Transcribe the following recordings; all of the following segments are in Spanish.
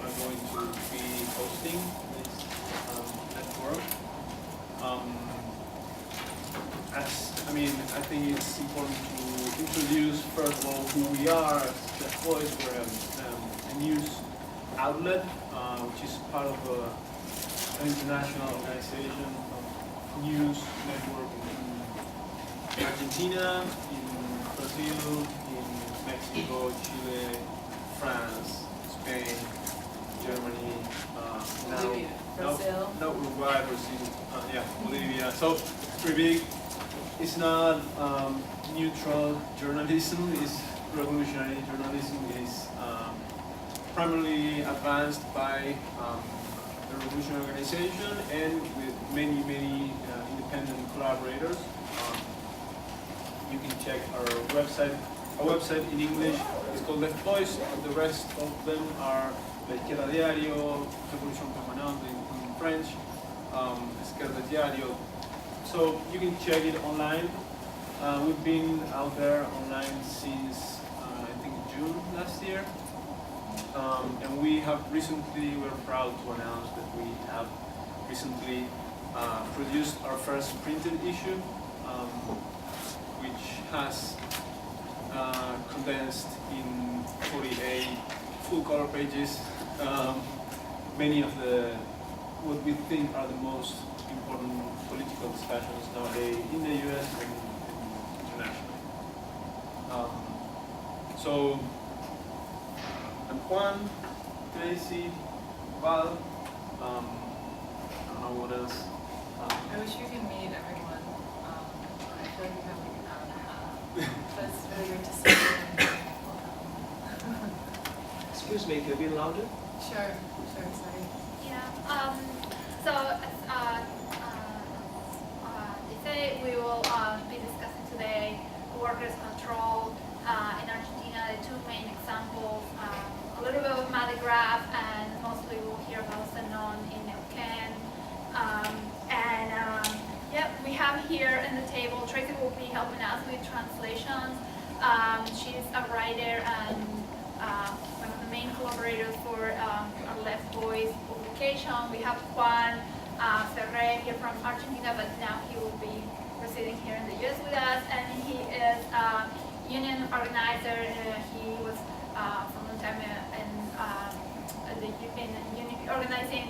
are going to be hosting this network. I think it's important to introduce first of all who we are. The Voice, we're a news outlet, which is part of an international organization of news network in Argentina, in Brazil, in Mexico, Chile, France, Spain, Germany, Bolivia, Brazil. no, Uruguay, Brazil, Bolivia. So it's pretty big. It's not neutral journalism. It's revolutionary journalism. It's primarily advanced by the Revolution Organization and with many independent collaborators. You can check our website. Our website in English is called Left Voice. The rest of them are La Izquierda Diario, Revolution Permanente in French, Izquierda Diario. So you can check it online. We've been out there online since I think June last year. And we're proud to announce that we have recently produced our first printed issue, which has condensed in 48 full color pages many of what we think are the most important political discussions nowadays in the US and internationally. So I'm Juan, Tracy, Val, I don't know what else. I wish you could meet everyone. I feel like we have like an hour and a half. But it's really great to see you. Excuse me, can you be louder? Sure, sorry. Yeah. So they say we will be discussing today workers' control in Argentina. The two main examples, a little bit of Mardi Gras, and mostly we'll hear about Zenon in Neuquén. We have here in the table, Tracy will be helping us with translations. She's a writer and one of the main collaborators for our Left Voice publication. We have Juan Ferrer here from Argentina, but now he will be residing here in the US with us, and he is a union organizer. He was for a long time organizing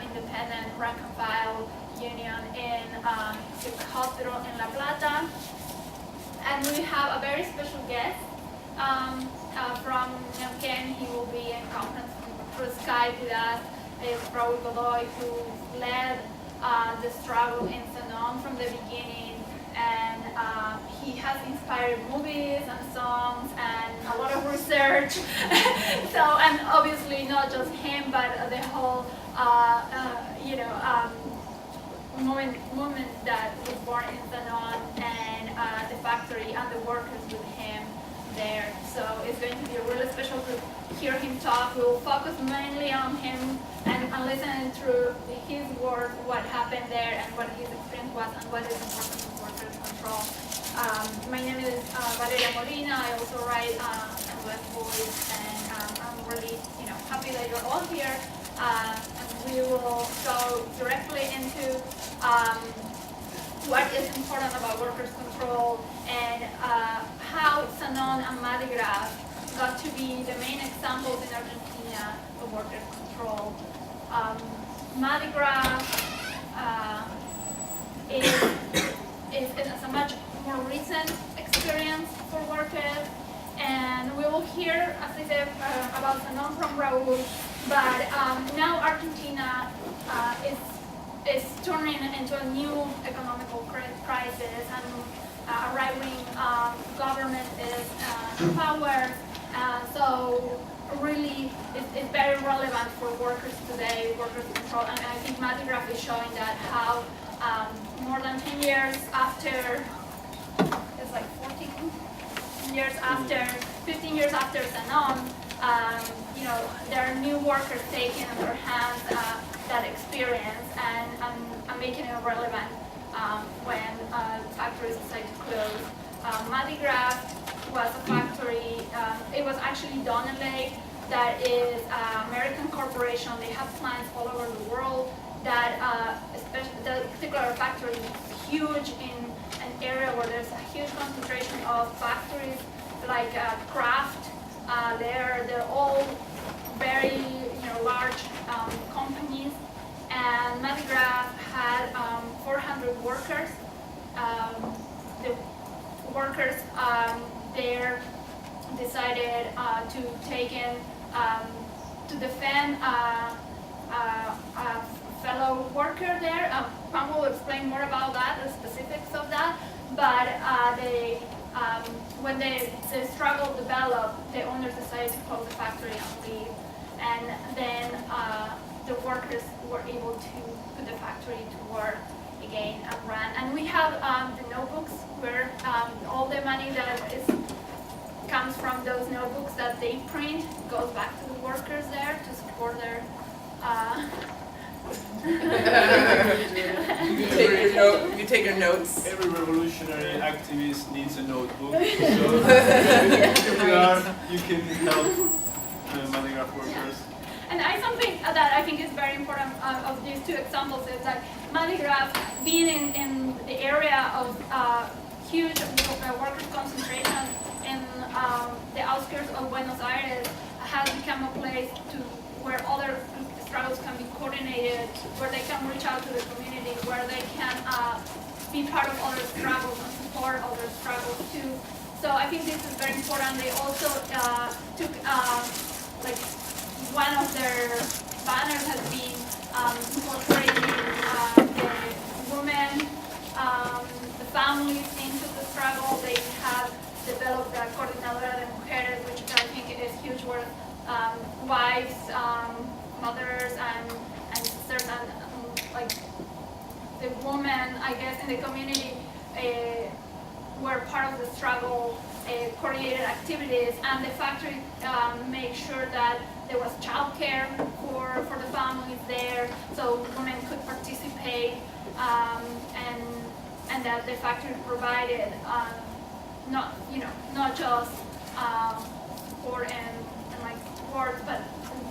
independent rank and file union in the hospital in La Plata. And we have a very special guest from Neuquén. He will be in conference through Skype with us. Is Raul Godoy, who led the struggle in Zenon from the beginning, and he has inspired movies and songs and a lot of research. And obviously not just him, but the whole movement that was born in Zenon, and the factory and the workers with him there. So it's going to be a really special to hear him talk. We will focus mainly on him and listening through his work, what happened there and what his experience was and what is important in workers' control. My name is Valeria Molina. I also write on Left Voice, and I'm really happy that you're all here. And we will go directly into what is important about workers' control and how Zenon and Mardi Gras got to be the main examples in Argentina of workers' control. Mardi Gras is a much more recent experience for workers, and we will hear, as I said, about Zenon from Raul, but now Argentina is turning into a new economical crisis, and a right-wing government is in power. So really, it's very relevant for workers today, workers' control, and I think Mardi Gras is showing that how more than 10 years after, it's like 14 years after, 15 years after Zenon, there are new workers taking in their hands that experience and making it relevant when factories decide to close. Mardi Gras was a factory. It was actually done in late that is an American corporation. They have plants all over the world. That especially the particular factory is huge in an area where there's a huge concentration of factories like Kraft. They're all very large companies, and Madigraph had 400 workers. The workers there decided to take in to defend a fellow worker there. Pam will explain more about that, the specifics of that. But when the struggle developed, the owners decided to close the factory and leave. And then the workers were able to put the factory to work again and run. And we have the notebooks where all the money that comes from those notebooks that they print goes back to the workers there to support their. You take your notes. Every revolutionary activist needs a notebook, so you can help Madigraph workers. And something that I think is very important of these two examples is that Madigraph, being in the area of huge workers' concentration in the outskirts of Buenos Aires, has become a place where other struggles can be coordinated, where they can reach out to the community, where they can be part of other struggles and support other struggles too. So I think this is very important. They also took one of their banners has been incorporating the women, the families into the struggle. They have developed the Coordinadora de Mujeres, which I think is huge, where wives, mothers, and sisters, and the women, I guess, in the community were part of the struggle, coordinated activities, and the factory made sure that there was childcare for the families there, so women could participate, and that the factory provided not just support and work, but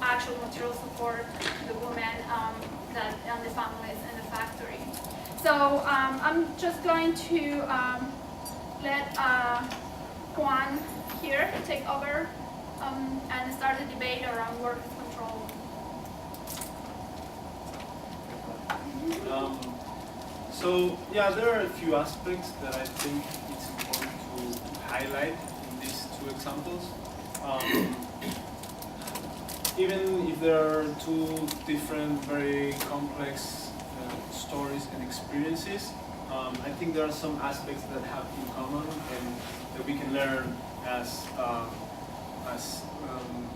actual material support to the women and the families in the factory. So I'm just going to let Juan here take over and start the debate around workers' control. So yeah, there are a few aspects that I think it's important to highlight in these two examples. Even if there are two different, very complex stories and experiences, I think there are some aspects that have in common and that we can learn as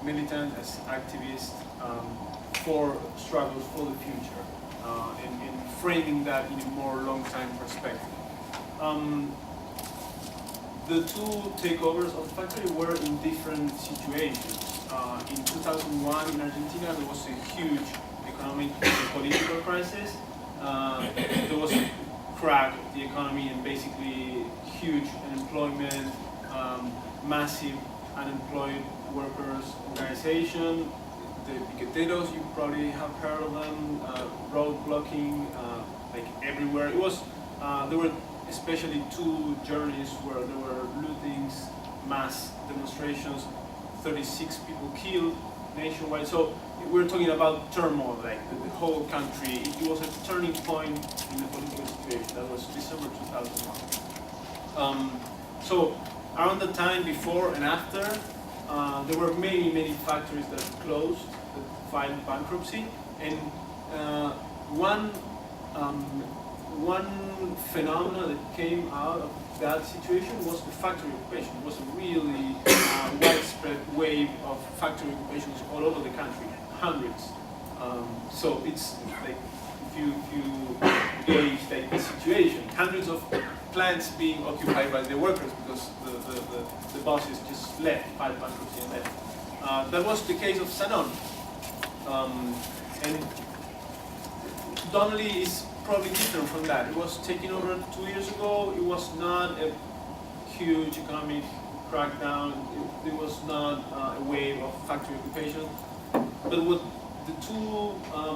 militant, as activists for struggles for the future, and framing that in a more long-time perspective. The two takeovers of the factory were in different situations. In 2001 in Argentina, there was a huge economic and political crisis. There was a crack of the economy and basically huge unemployment, massive unemployed workers organization, the piqueteros, you probably have heard of them, road blocking, like everywhere. It was, there were especially two journeys where there were lootings, mass demonstrations, 36 people killed nationwide. So we're talking about turmoil, like the whole country. It was a turning point in the political situation. That was December 2001. So around the time before and after, there were many factories that closed, that filed bankruptcy, and one phenomenon that came out of that situation was the factory occupation. It was a really widespread wave of factory occupations all over the country, hundreds. So it's like, if you gauge like the situation, hundreds of plants being occupied by the workers because the bosses just left, filed bankruptcy and left. That was the case of Sanon. And Donnelley is probably different from that. It was taken over 2 years ago. It was not a huge economic crackdown. There was not a wave of factory occupation. But what the two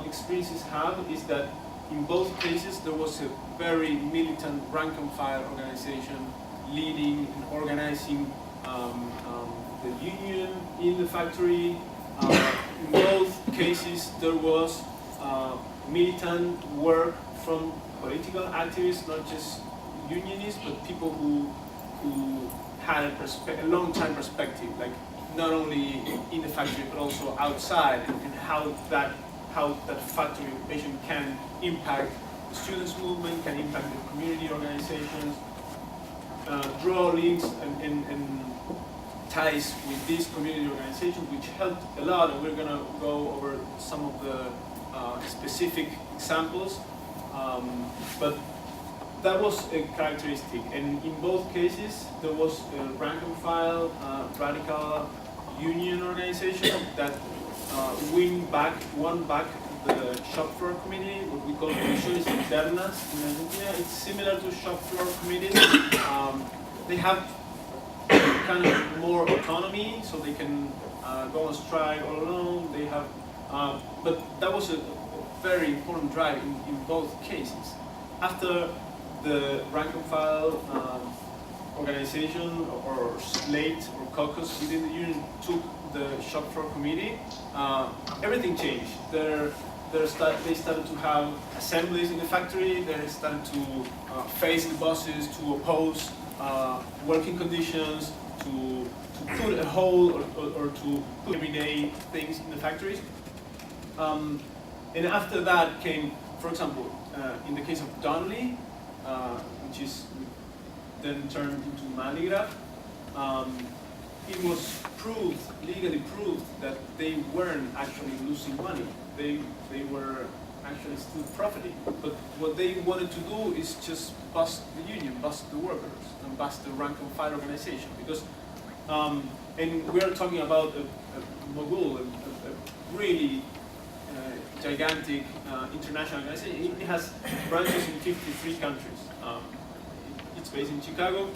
experiences have is that in both cases there was a very militant rank and file organization leading and organizing the union in the factory. In both cases there was militant work from political activists, not just unionists, but people who had a long time perspective, like not only in the factory but also outside, and how that factory occupation can impact the students' movement, can impact the community organizations, draw links and ties with these community organizations, which helped a lot, and we're going to go over some of the specific examples. But that was a characteristic, and in both cases there was a rank and file radical union organization that won back the shop floor committee, what we call comisiones internas in Argentina. It's similar to shop floor committees. They have kind of more autonomy, so they can go on strike all alone. They have, but that was a very important drive in both cases. After the rank and file organization or slate or caucus within the union took the shop floor committee, everything changed. They started to have assemblies in the factory. They started to face the bosses, to oppose working conditions, to put a hold or to put everyday things in the factories. And after that came, for example, in the case of Donnelly, which is then turned into Maligraf, it was legally proved that they weren't actually losing money. They were actually still profiting. But what they wanted to do is just bust the union, bust the workers, and bust the rank and file organization. Because, and we are talking about a mogul, a really gigantic international organization. It has branches in 53 countries. It's based in Chicago.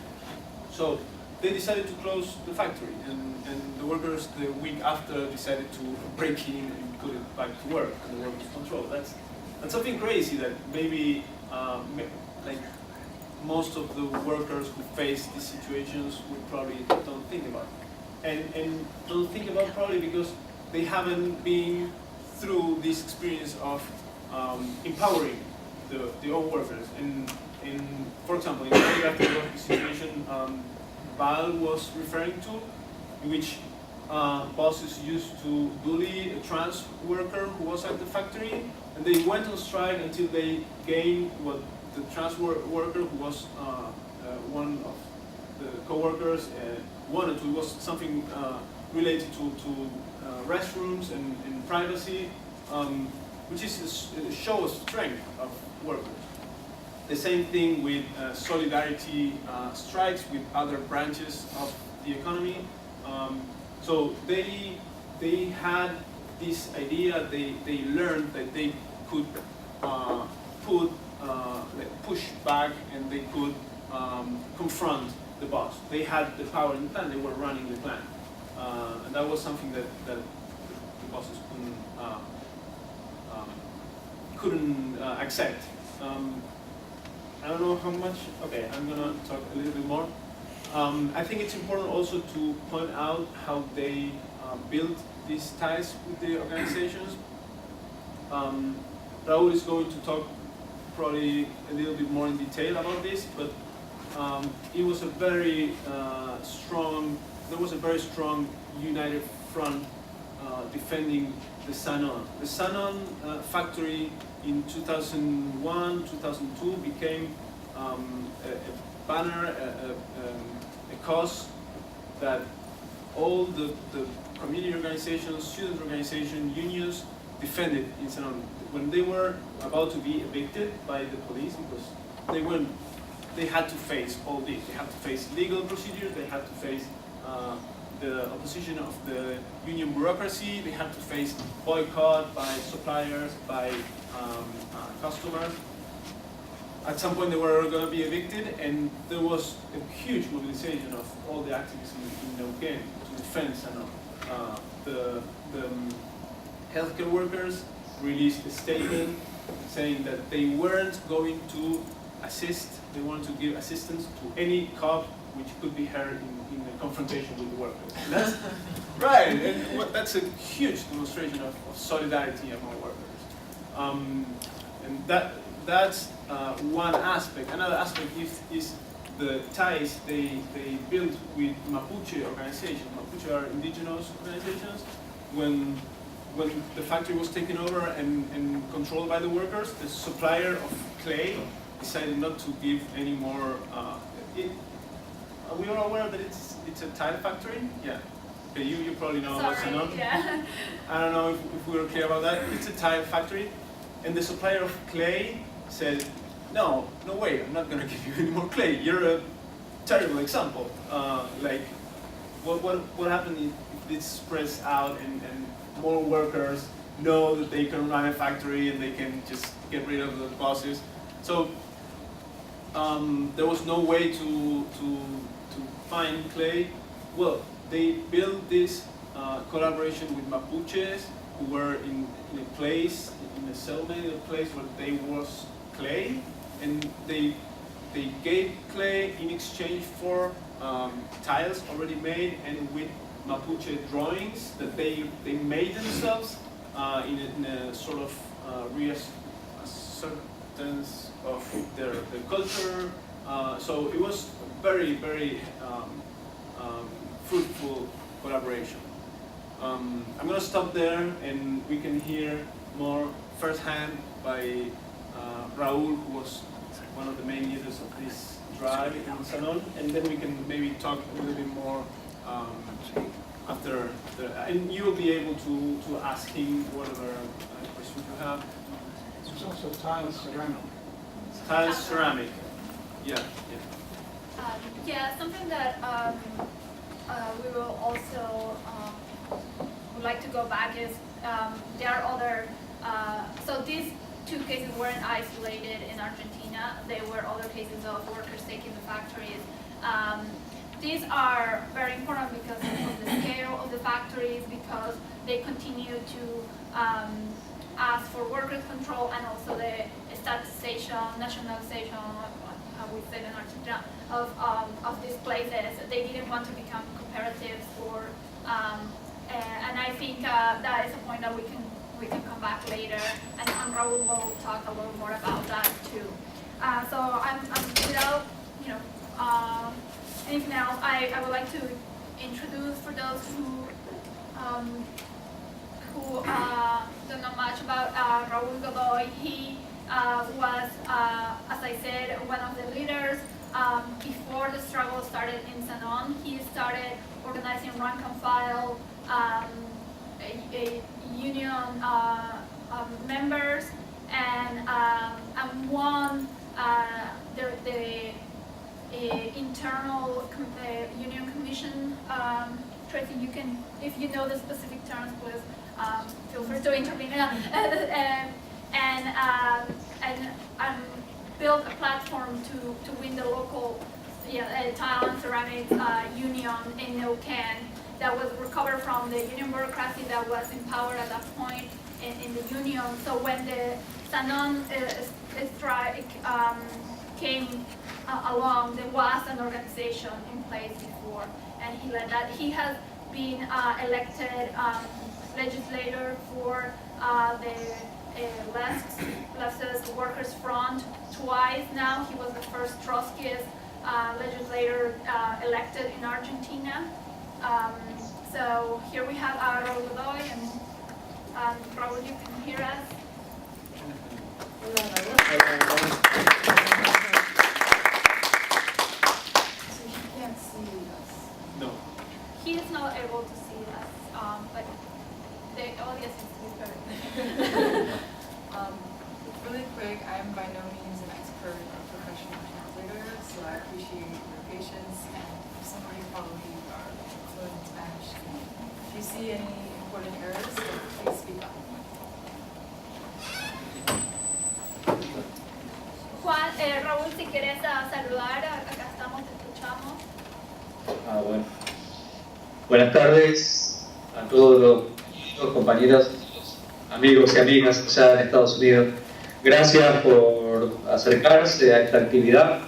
So they decided to close the factory, and the workers the week after decided to break in and put it back to work, and the workers control. That's something crazy that maybe like most of the workers who face these situations would probably don't think about. And don't think about probably because they haven't been through this experience of empowering the own workers. And for example, in the situation Val was referring to, in which bosses used to bully a trans worker who was at the factory, and they went on strike until they gained what the trans worker, who was one of the co-workers, wanted to. It was something related to restrooms and privacy, which is a show of strength of workers. The same thing with solidarity strikes with other branches of the economy. So they had this idea. They learned that they could push back, and they could confront the boss. They had the power in the plant. They were running the plant, and that was something that the bosses couldn't accept. I don't know how much. Okay, I'm gonna talk a little bit more. I think it's important also to point out how they built these ties with the organizations. Raúl is going to talk probably a little bit more in detail about this, but it was a very strong. There was a very strong united front defending the Sanon. The Sanon factory in 2001, 2002 became a banner, a cause that all the community organizations, student organizations, unions defended in Sanon. When they were about to be evicted by the police, because they had to face all this. They had to face legal procedures. They had to face the opposition of the union bureaucracy. They had to face boycott by suppliers, by customers. at some point they were going to be evicted, and there was a huge mobilization of all the activists in Neuquén to defend Sanon. The healthcare workers released a statement saying that they weren't going to assist, they wanted to give assistance to any cop which could be heard in a confrontation with the workers. And that's right, and that's a huge demonstration of solidarity among workers. And that's one aspect. Another aspect is the ties they built with Mapuche organizations. Mapuche are indigenous organizations. When the factory was taken over and controlled by the workers, the supplier of clay decided not to give any more. Are we all aware that it's a tile factory? Yeah. Okay, you probably know about Sanon. Yeah. I don't know if we were clear about that. It's a tile factory, and the supplier of clay said, no way, I'm not going to give you any more clay. You're a terrible example. Like, what happened if this spreads out and more workers know that they can run a factory and they can just get rid of the bosses? So there was no way to find clay. Well, they built this collaboration with Mapuches, who were in a place, in a settlement, a place where there was clay, and they gave clay in exchange for tiles already made, and with Mapuche drawings that they made themselves in a sort of reassertance of their culture. So it was very, very fruitful collaboration. I'm going to stop there, and we can hear more firsthand by Raúl, who was one of the main leaders of this drive in Sanon, and then we can maybe talk a little bit more after, and you will be able to ask him whatever questions you have. There's also tile and ceramic. Tile and ceramic, yeah. Yeah, something that we will also would like to go back is there are other, so these two cases weren't isolated in Argentina. They were other cases of workers taking the factories. These are very important because of the scale of the factories, because they continue to ask for workers' control, and also the statization, nationalization, how we say it in Argentina, of these places. They didn't want to become cooperatives, or and I think that is a point that we can come back later, and Raúl will talk a little more about that too. So I'm without anything else, I would like to introduce, for those who don't know much about Raúl Godoy. He was, as I said, one of the leaders. Before the struggle started in Sanon, he started organizing rank and file, a union members, and won the internal union commission. Tracy, you can, if you know the specific terms, please feel free to intervene. And build a platform to win the local tile and ceramics union in Neuquén that was recovered from the union bureaucracy that was empowered at that point in the union. So when the Sanon strike came along, there was an organization in place before, and he led that. He has been elected legislator for the leftist Workers' Front twice now. He was the first Trotskyist legislator elected in Argentina. So here we have Raúl Godoy, and Raúl, you can hear us. So he can't see us. No. He is not able to see us, but the audience is heard. Really quick, I'm by no means an expert or professional translator, so I appreciate your patience, and if somebody probably are fluent in Spanish, if you see any important errors, then please speak up. Juan, quieres saludar, acá estamos, te escuchamos. Bueno. Buenas tardes a todos los compañeros, amigos y amigas allá en Estados Unidos. Gracias por acercarse a esta actividad.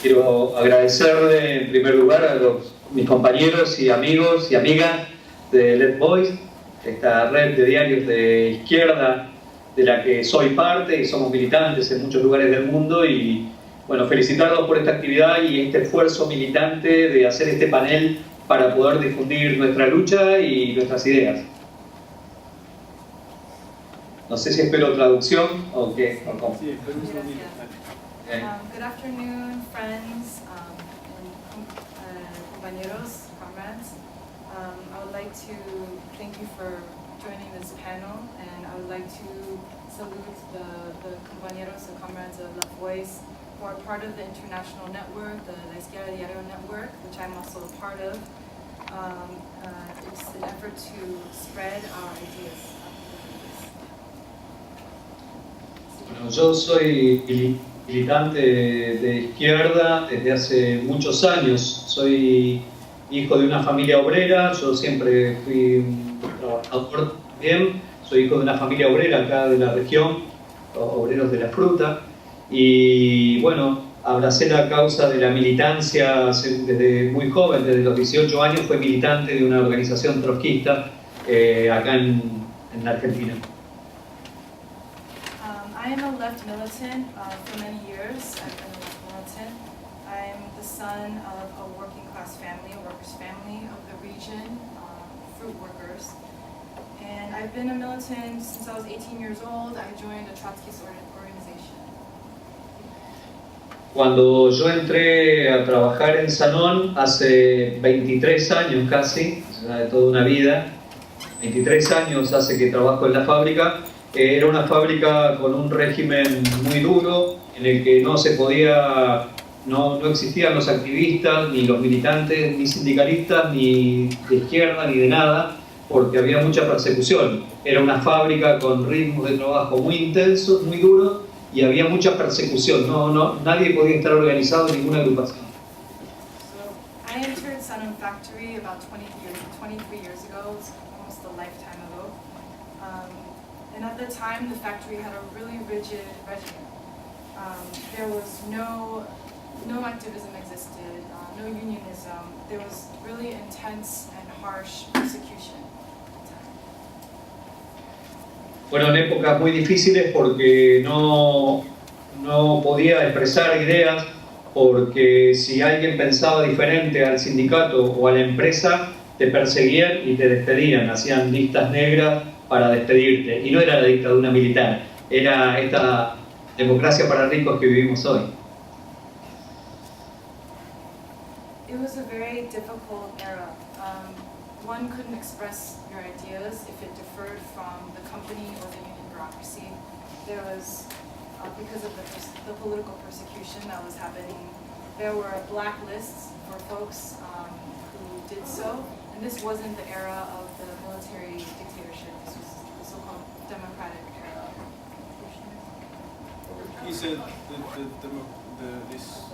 Quiero agradecerle en primer lugar a mis compañeros y amigos y amigas de Let Voice, esta red de diarios de izquierda de la que soy parte y somos militantes en muchos lugares del mundo, y bueno, felicitarlos por esta actividad y este esfuerzo militante de hacer este panel para poder difundir nuestra lucha y nuestras ideas. No sé si espero traducción o qué, o cómo. Sí, pero un segundito. Okay. Good afternoon, friends and compañeros, comrades. I would like to thank you for joining this panel, and I would like to salute the compañeros and comrades of La Voice who are part of the international network, the La Izquierda Diario network, which I'm also a part of. It's an effort to spread our ideas. Bueno, yo soy militante de izquierda desde hace muchos años. Soy hijo de una familia obrera, yo siempre fui un trabajador también. Soy hijo de una familia obrera acá de la región, los obreros de la fruta. Y bueno, abracé la causa de la militancia desde muy joven, desde los 18 años fui militante de una organización trotskista acá en Argentina. I am a left militant for many years. I've been a left militant. I'm the son of a working class family, a workers' family of the region, fruit workers. And I've been a militant since I was 18 years old. I joined a Trotskyist organization. Cuando yo entré a trabajar en Sanón hace 23 años casi, de toda una vida, 23 años hace que trabajo en la fábrica. Era una fábrica con un régimen muy duro, en el que no se podía, no existían los activistas, ni los militantes, ni sindicalistas, ni de izquierda, ni de nada, porque había mucha persecución. Era una fábrica con ritmos de trabajo muy intensos, muy duros, y había mucha persecución. Nadie podía estar organizado en ninguna agrupación. So I entered Sanón Factory about 23 years ago, it's almost a lifetime ago. And at the time, the factory had a really rigid regimen. There was no activism existed, no unionism. There was really intense and harsh persecution. Bueno, en épocas muy difíciles porque no podía expresar ideas, porque si alguien pensaba diferente al sindicato o a la empresa, te perseguían y te despedían, hacían listas negras para despedirte. Y no era la dictadura militar, era esta democracia para ricos que vivimos hoy. It was a very difficult era. One couldn't express your ideas if it differed from the company or the union bureaucracy. There was, because of the political persecution that was happening, there were blacklists for folks who did so. And this wasn't the era of the military dictatorship. This was the so-called democratic era. He said this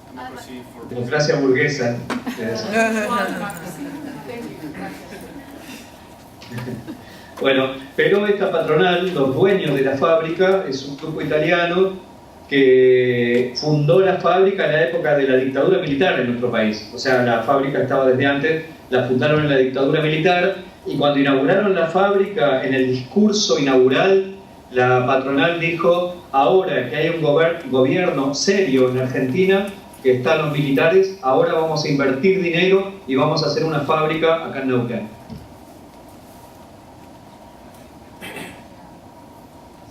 democracy for Democracia burguesa. Democracy. Thank you. Bueno, pero esta patronal, los dueños de la fábrica, es un grupo italiano que fundó la fábrica en la época de la dictadura militar en nuestro país. O sea, la fábrica estaba desde antes, la fundaron en la dictadura militar, y cuando inauguraron la fábrica, en el discurso inaugural, la patronal dijo: ahora que hay un gobierno serio en Argentina, que están los militares, ahora vamos a invertir dinero y vamos a hacer una fábrica acá en Neuquén.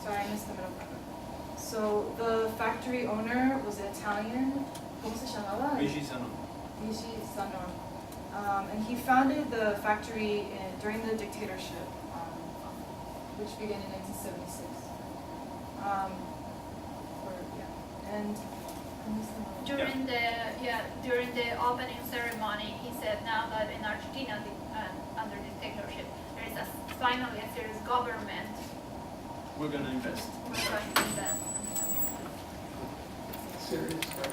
Sorry, I missed the middle part. So the factory owner was an Italian. ¿Cómo se llamaba? Luigi Sanón. Luigi Sanón. And he founded the factory during the dictatorship, which began in 1976. And during the opening ceremony, he said now that in Argentina, under dictatorship, there is finally a serious government. We're going to invest. We're going to invest. serious guy.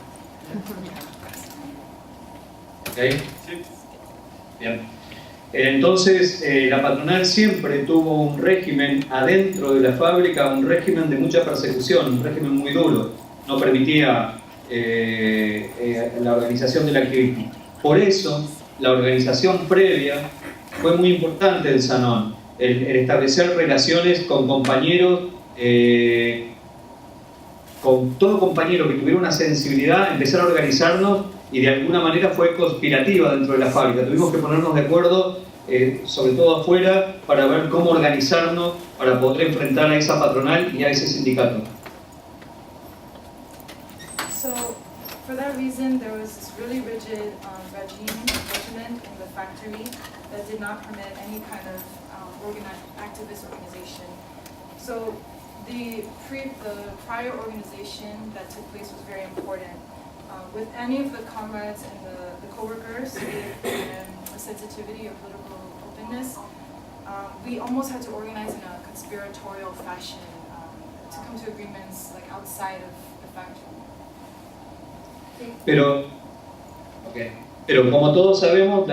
¿Ok? Sí. Bien. Entonces, la patronal siempre tuvo un régimen adentro de la fábrica, un régimen de mucha persecución, un régimen muy duro. No permitía la organización del activismo. Por eso, la organización previa fue muy importante del Sanón, el establecer relaciones con compañeros, con todo compañero que tuviera una sensibilidad, empezar a organizarnos, y de alguna manera fue conspirativa dentro de la fábrica. Tuvimos que ponernos de acuerdo, sobre todo afuera, para ver cómo organizarnos para poder enfrentar a esa patronal y a ese sindicato. So, for that reason, there was this really rigid regimen in the factory that did not permit any kind of activist organization. So, the prior organization that took place was very important. With any of the comrades and the co-workers with a sensitivity or political openness, we almost had to organize in a conspiratorial fashion to come to agreements like outside of the factory. Pero como todos sabemos,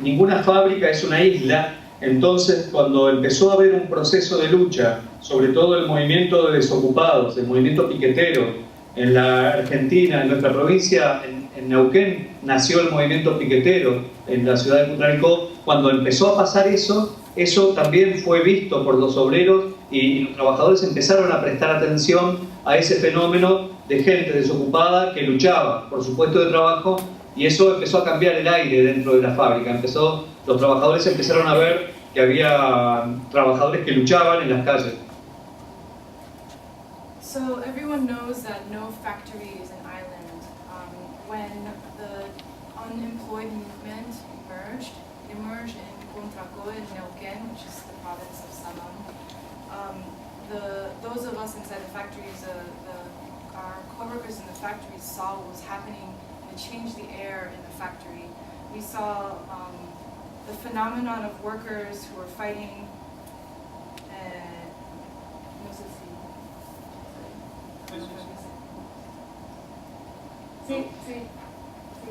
ninguna fábrica es una isla. Entonces, cuando empezó a haber un proceso de lucha, sobre todo el movimiento de desocupados, el movimiento piquetero, en la Argentina, en nuestra provincia, en Neuquén, nació el movimiento piquetero, en la ciudad de Cutralcó. Cuando empezó a pasar eso también fue visto por los obreros y los trabajadores empezaron a prestar atención a ese fenómeno de gente desocupada que luchaba por su puesto de trabajo, y eso empezó a cambiar el aire dentro de la fábrica. Los trabajadores empezaron a ver que había trabajadores que luchaban en las calles. So everyone knows that no factory is an island. When the unemployed movement emerged in Contraco in Neuquén, which is the province of Salón, those of us inside the factories, our co-workers in the factories saw what was happening, and it changed the air in the factory. We saw the phenomenon of workers who were fighting.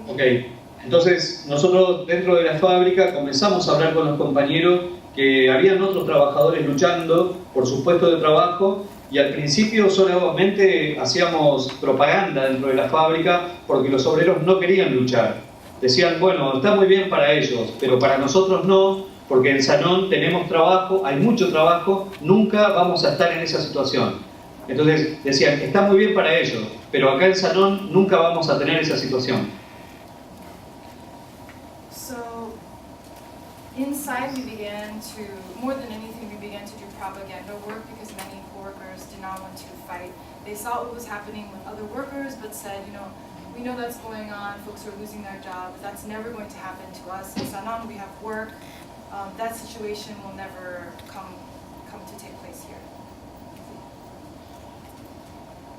Ok, entonces nosotros dentro de la fábrica comenzamos a hablar con los compañeros que habían otros trabajadores luchando por su puesto de trabajo, y al principio solamente hacíamos propaganda dentro de la fábrica porque los obreros no querían luchar. Decían, bueno, está muy bien para ellos, pero para nosotros no, porque en Sanón tenemos trabajo, hay mucho trabajo, nunca vamos a estar en esa situación. Entonces decían, está muy bien para ellos, pero acá en Sanón nunca vamos a tener esa situación. So, inside we began to, more than anything, we began to do propaganda work because many co-workers did not want to fight. They saw what was happening with other workers, but said, we know that's going on, folks are losing their jobs, that's never going to happen to us. In Sanón we have work, that situation will never come to take place here.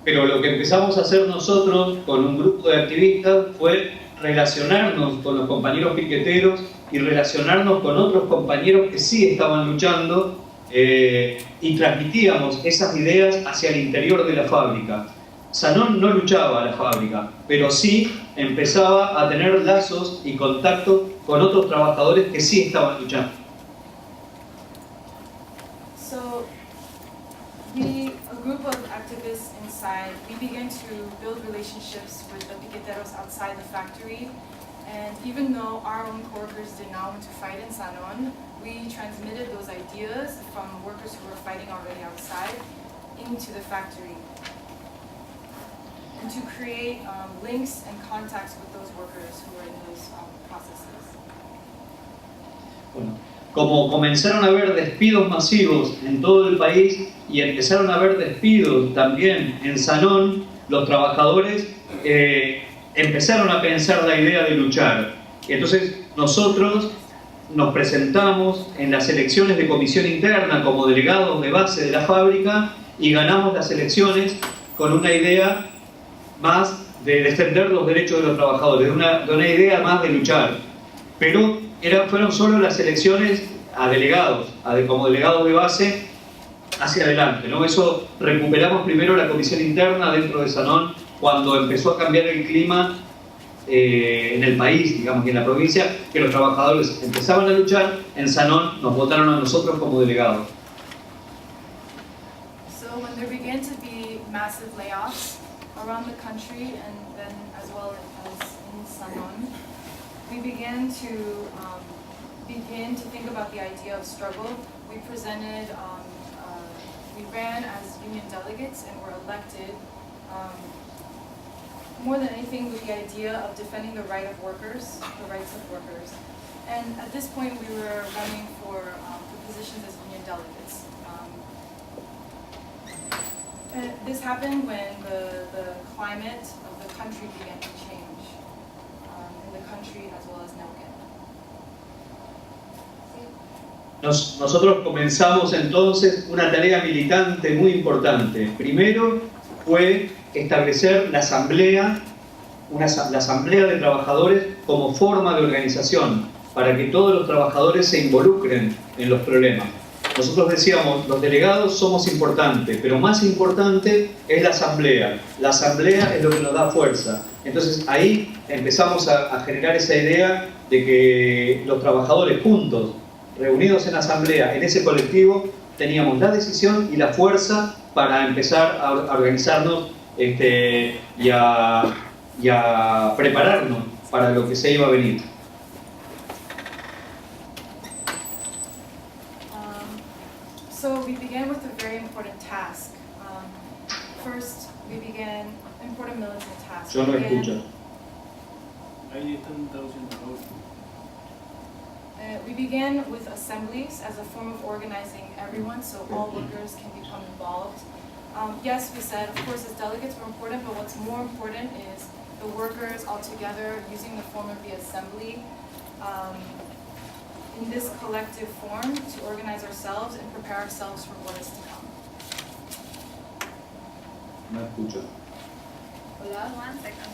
Pero lo que empezamos a hacer nosotros con un grupo de activistas fue relacionarnos con los compañeros piqueteros y relacionarnos con otros compañeros que sí estaban luchando, y transmitíamos esas ideas hacia el interior de la fábrica. Sanón no luchaba a la fábrica, pero sí empezaba a tener lazos y contacto con otros trabajadores que sí estaban luchando. So, a group of activists inside, we began to build relationships with the piqueteros outside the factory, and even though our own coworkers did not want to fight in Sanón, we transmitted those ideas from workers who were fighting already outside into the factory, and to create links and contacts with those workers who were in those processes. Bueno, como comenzaron a haber despidos masivos en todo el país y empezaron a haber despidos también en Sanón, los trabajadores empezaron a pensar la idea de luchar. Entonces nosotros nos presentamos en las elecciones de comisión interna como delegados de base de la fábrica y ganamos las elecciones con una idea más de defender los derechos de los trabajadores, de una idea más de luchar. Pero fueron solo las elecciones a delegados, como delegados de base hacia adelante, ¿no? Eso recuperamos primero la comisión interna dentro de Sanón cuando empezó a cambiar el clima en el país, digamos, y en la provincia, que los trabajadores empezaban a luchar. En Sanón nos votaron a nosotros como delegados. So when there began to be massive layoffs around the country and then as well as in Sanon, we began to think about the idea of struggle. We presented, we ran as union delegates and were elected, more than anything with the idea of defending the right of workers, the rights of workers. And at this point we were running for the positions as union delegates. And this happened when the climate of the country began to change, in the country as well as Neuquén. Nosotros comenzamos entonces una tarea militante muy importante. Primero fue establecer la asamblea, la asamblea de trabajadores como forma de organización, para que todos los trabajadores se involucren en los problemas. Nosotros decíamos, los delegados somos importantes, pero más importante es la asamblea. La asamblea es lo que nos da fuerza. Entonces ahí empezamos a generar esa idea de que los trabajadores juntos, reunidos en asamblea, en ese colectivo, teníamos la decisión y la fuerza para empezar a organizarnos y a prepararnos para lo que se iba a venir. So we began with a very important task. First, we began important militant tasks. Yo no escucho. Ahí están traduciendo. We began with assemblies as a form of organizing everyone so all workers can become involved. Yes, we said, of course, as delegates were important, but what's more important is the workers all together using the form of the assembly in this collective form to organize ourselves and prepare ourselves for what is to come. No escucho. Hola, 1 second.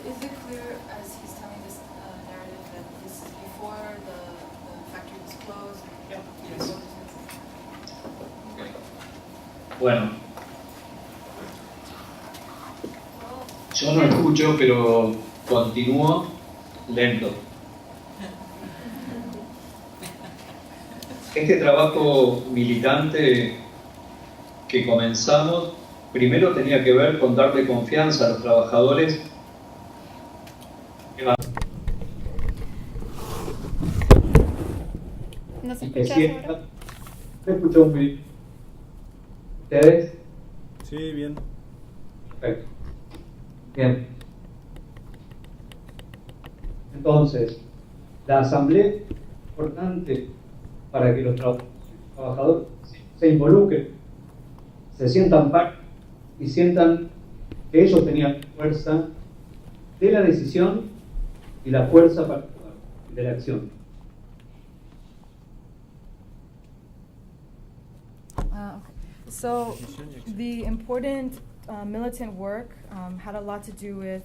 Is it clear as he's telling this narrative that this is before the factory was closed? Yeah. Yes. Bueno, yo no escucho, pero continúo lento. Este trabajo militante que comenzamos, primero tenía que ver con darle confianza a los trabajadores. ¿No se Y que escucha sientan- ahora? ¿Me escuchó muy bien? ¿Ustedes? Sí, bien. Perfecto. Bien. Entonces, la asamblea es importante para que los trabajadores se involucren, se sientan parte y sientan que ellos tenían fuerza de la decisión y la fuerza para de la acción. Okay. So the important militant work had a lot to do with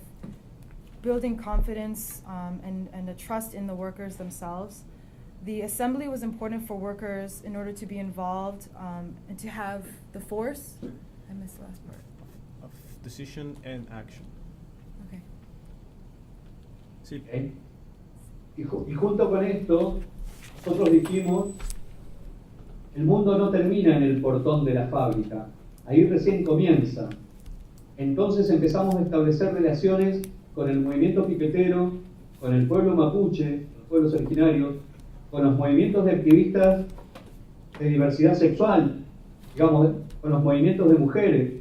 building confidence and a trust in the workers themselves. The assembly was important for workers in order to be involved and to have the force. I missed the last part. Of decision and action. Okay. Sí. ¿Okay? Y junto con esto, nosotros dijimos, el mundo no termina en el portón de la fábrica, ahí recién comienza. Entonces empezamos a establecer relaciones con el movimiento piquetero, con el pueblo mapuche, los pueblos originarios, con los movimientos de activistas de diversidad sexual, digamos, con los movimientos de mujeres,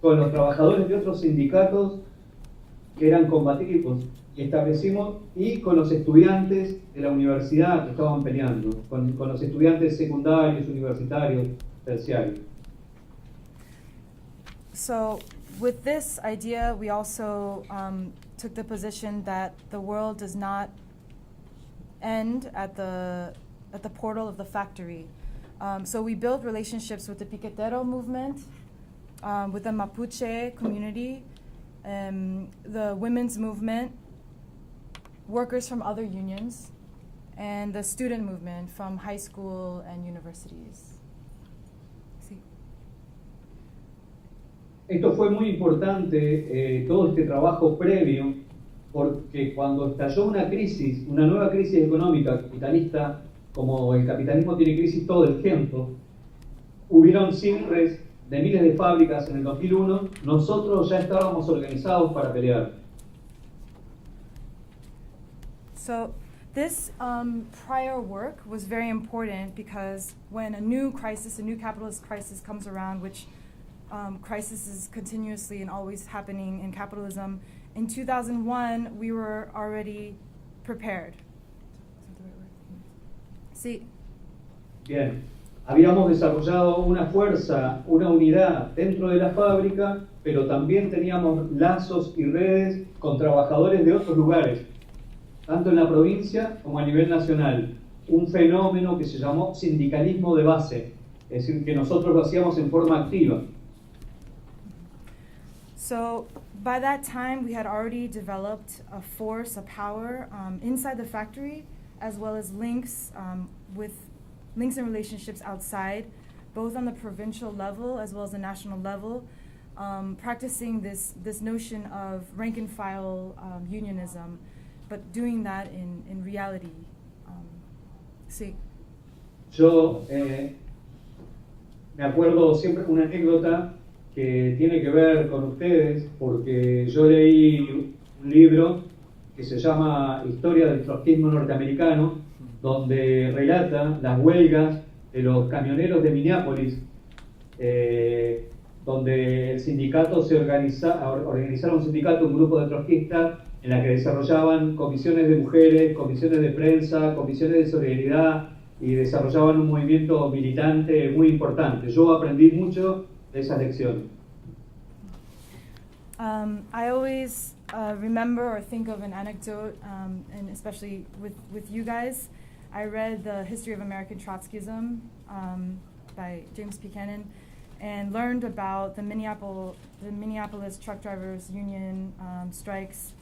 con los trabajadores de otros sindicatos que eran combativos, y con los estudiantes de la universidad que estaban peleando, con los estudiantes secundarios, universitarios, terciarios. So with this idea, we also took the position that the world does not end at the portal of the factory. So we built relationships with the Piquetero movement, with the Mapuche community, the women's movement, workers from other unions, and the student movement from high school and universities. Sí. Esto fue muy importante, todo este trabajo previo, porque cuando estalló una nueva crisis económica capitalista, como el capitalismo tiene crisis todo el tiempo, hubieron cierres de miles de fábricas en el 2001, nosotros ya estábamos organizados para pelear. So this prior work was very important because when a new crisis, a new capitalist crisis comes around, which crisis is continuously and always happening in capitalism, in 2001 we were already prepared. Is that the right word? Sí. Bien, habíamos desarrollado una fuerza, una unidad dentro de la fábrica, pero también teníamos lazos y redes con trabajadores de otros lugares, tanto en la provincia como a nivel nacional. Un fenómeno que se llamó sindicalismo de base, es decir, que nosotros lo hacíamos en forma activa. So by that time, we had already developed a force, a power inside the factory, as well as links and relationships outside, both on the provincial level as well as the national level, practicing this notion of rank and file unionism, but doing that in reality. Sí. Yo me acuerdo siempre una anécdota que tiene que ver con ustedes, porque yo leí un libro que se llama Historia del trotskismo norteamericano, donde relata las huelgas de los camioneros de Minneapolis, donde el sindicato organizaron un sindicato, un grupo de trotskistas, en la que desarrollaban comisiones de mujeres, comisiones de prensa, comisiones de solidaridad, y desarrollaban un movimiento militante muy importante. Yo aprendí mucho de esas lecciones. I always remember or think of an anecdote, and especially with you guys. I read The History of American Trotskyism by James P. Cannon, and learned about the Minneapolis Truck Drivers Union strikes,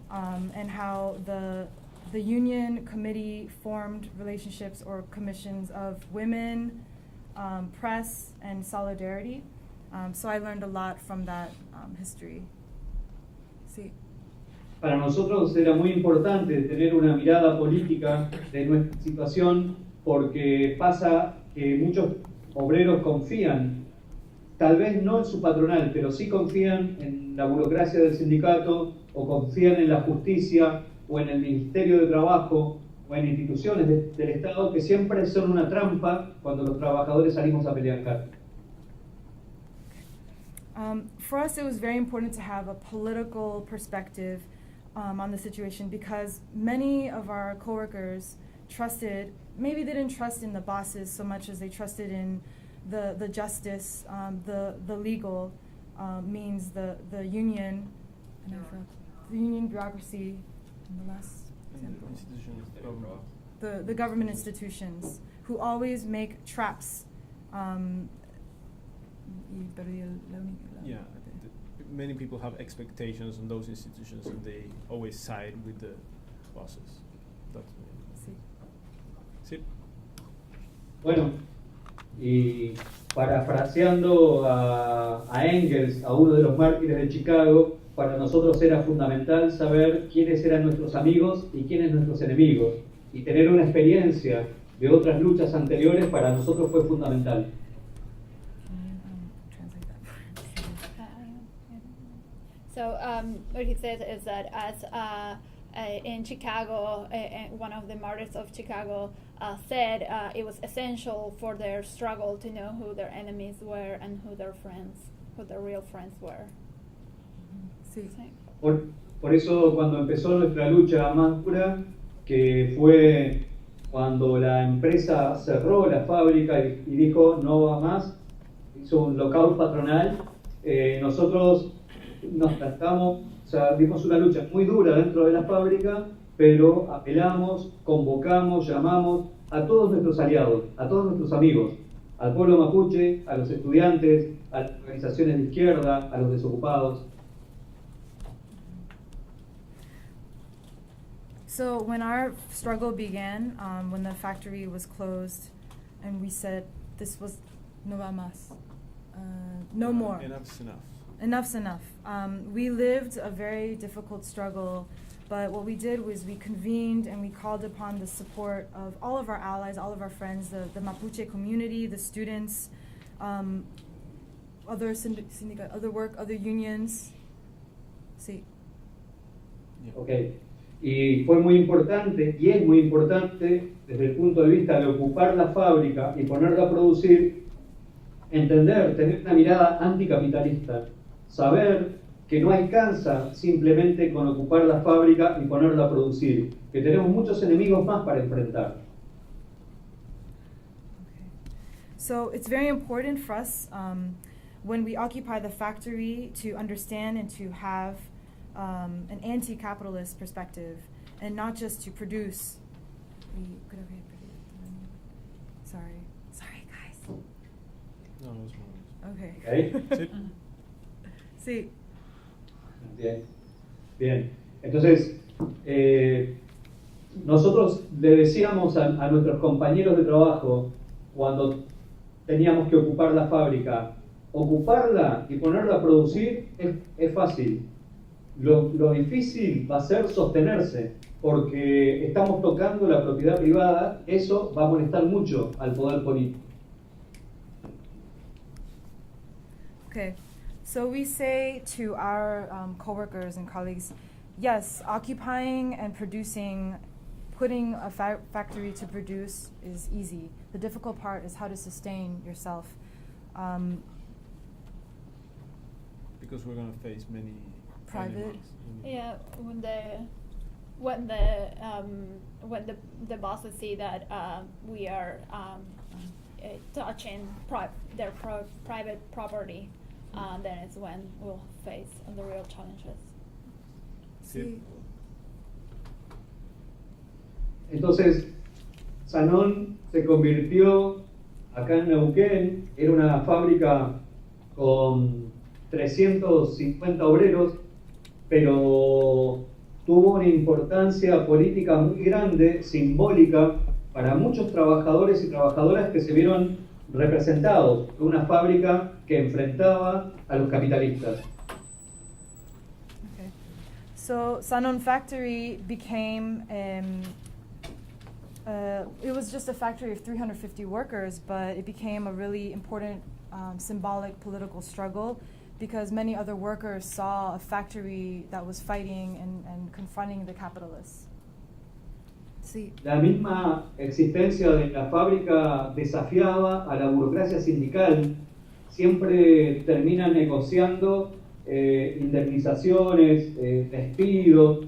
and how the union committee formed relationships or commissions of women, press, and solidarity. So I learned a lot from that history. Sí. Para nosotros era muy importante tener una mirada política de nuestra situación, porque pasa que muchos obreros confían, tal vez no en su patronal, pero sí confían en la burocracia del sindicato, o confían en la justicia, o en el Ministerio de Trabajo, o en instituciones del Estado, que siempre son una trampa cuando los trabajadores salimos a pelear. For us, it was very important to have a political perspective on the situation, because many of our coworkers trusted, maybe they didn't trust in the bosses so much as they trusted in the justice, the legal means, the union, and I forgot, the union bureauccy, and the last example, the government institutions, who always make traps. Yeah, many people have expectations on those institutions, and they always side with the bosses. That's Sí. sí. Bueno, y parafraseando a Engels, a uno de los mártires de Chicago, para nosotros era fundamental saber quiénes eran nuestros amigos y quiénes nuestros enemigos, y tener una experiencia de otras luchas anteriores para nosotros fue fundamental. So what he says is that as in Chicago, one of the martyrs of Chicago said it was essential for their struggle to know who their enemies were and who their real friends were. Sí. Sí. Por eso cuando empezó nuestra lucha más dura, que fue cuando la empresa cerró la fábrica y dijo no va más, hizo un lockout patronal, nosotros nos tratamos, o sea, dimos una lucha muy dura dentro de la fábrica, pero apelamos, convocamos, llamamos a todos nuestros aliados, a todos nuestros amigos, al pueblo mapuche, a los estudiantes, a las organizaciones de izquierda, a los desocupados. So when our struggle began, when the factory was closed, and we said this was no va más, no more. Enough's enough. Enough's enough. We lived a very difficult struggle, but what we did was we convened and we called upon the support of all of our allies, all of our friends, the Mapuche community, the students, other syndicates, other work, other unions. Sí. Okay. Y fue muy importante, y es muy importante, desde el punto de vista de ocupar la fábrica y ponerla a producir, entender, tener una mirada anticapitalista, saber que no alcanza simplemente con ocupar la fábrica y ponerla a producir, que tenemos muchos enemigos más para enfrentar. So it's very important for us when we occupy the factory to understand and to have an anti-capitalist perspective, and not just to produce. Sorry, guys. No, no es malo. Okay. ¿Okay? Sí. Bien. Bien. Entonces, nosotros le decíamos a nuestros compañeros de trabajo, cuando teníamos que ocupar la fábrica, ocuparla y ponerla a producir es fácil. Lo difícil va a ser sostenerse, porque estamos tocando la propiedad privada, eso va a molestar mucho al poder político. Okay. So we say to our coworkers and colleagues, yes, occupying and producing, putting a factory to produce is easy. The difficult part is how to sustain yourself. Because we're going to face many Private. enemies. Yeah, when the bosses see that we are touching their private property, then it's when we'll face the real challenges. Sí. Entonces, Sanón se convirtió acá en Neuquén, era una fábrica con 350 obreros, pero tuvo una importancia política muy grande, simbólica, para muchos trabajadores y trabajadoras que se vieron representados por una fábrica que enfrentaba a los capitalistas. Okay. So Sanon Factory became, it was just a factory of 350 workers, but it became a really important symbolic political struggle, because many other workers saw a factory that was fighting and confronting the capitalists. Sí. La misma existencia de la fábrica desafiaba a la burocracia sindical. Siempre terminan negociando indemnizaciones, despidos,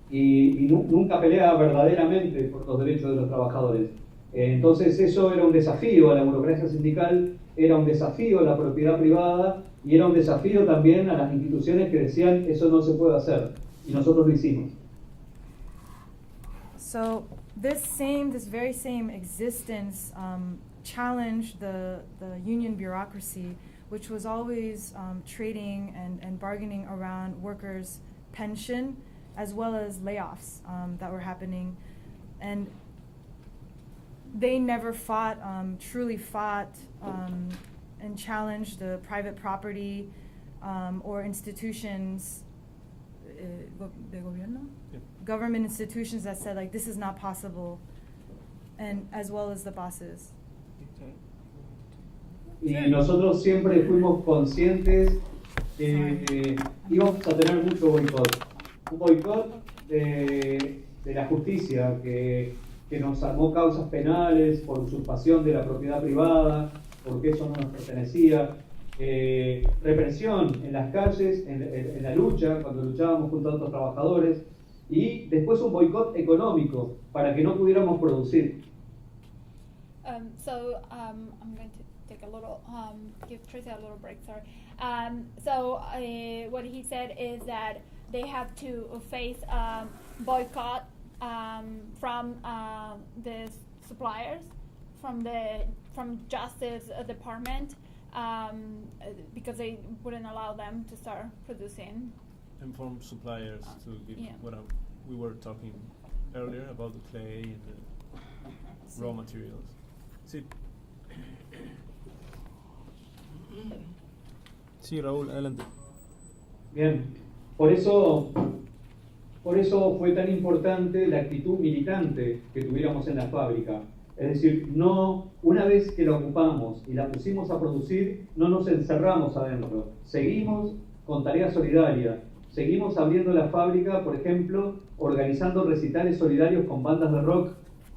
y nunca pelea verdaderamente por los derechos de los trabajadores. Entonces eso era un desafío a la burocracia sindical, era un desafío a la propiedad privada, y era un desafío también a las instituciones que decían eso no se puede hacer, y nosotros lo hicimos. So this very same existence challenged the union bureaucracy, which was always trading and bargaining around workers' pension, as well as layoffs that were happening. And they never truly fought and challenged the private property or institutions, de gobierno? Yep. Government institutions that said, like, this is not possible, and as well as the bosses. Y nosotros siempre fuimos conscientes que íbamos a tener mucho boicot. Un boicot de la justicia que nos armó causas penales por usurpación de la propiedad privada, porque eso no nos pertenecía, represión en las calles, en la lucha, cuando luchábamos junto a otros trabajadores, y después un boicot económico para que no pudiéramos producir. I'm going to take a little, give Tracy a little break, sorry. What he said is that they have to face boycott from the suppliers, from Justice Department, because they wouldn't allow them to start producing. And from suppliers to give we were talking earlier about the clay and the raw materials. Sí. Sí, Raúl, adelante. Bien, por eso fue tan importante la actitud militante que tuviéramos en la fábrica. Es decir, no, una vez que la ocupamos y la pusimos a producir, no nos encerramos adentro. Seguimos con tarea solidaria. Seguimos abriendo la fábrica, por ejemplo, organizando recitales solidarios con bandas de rock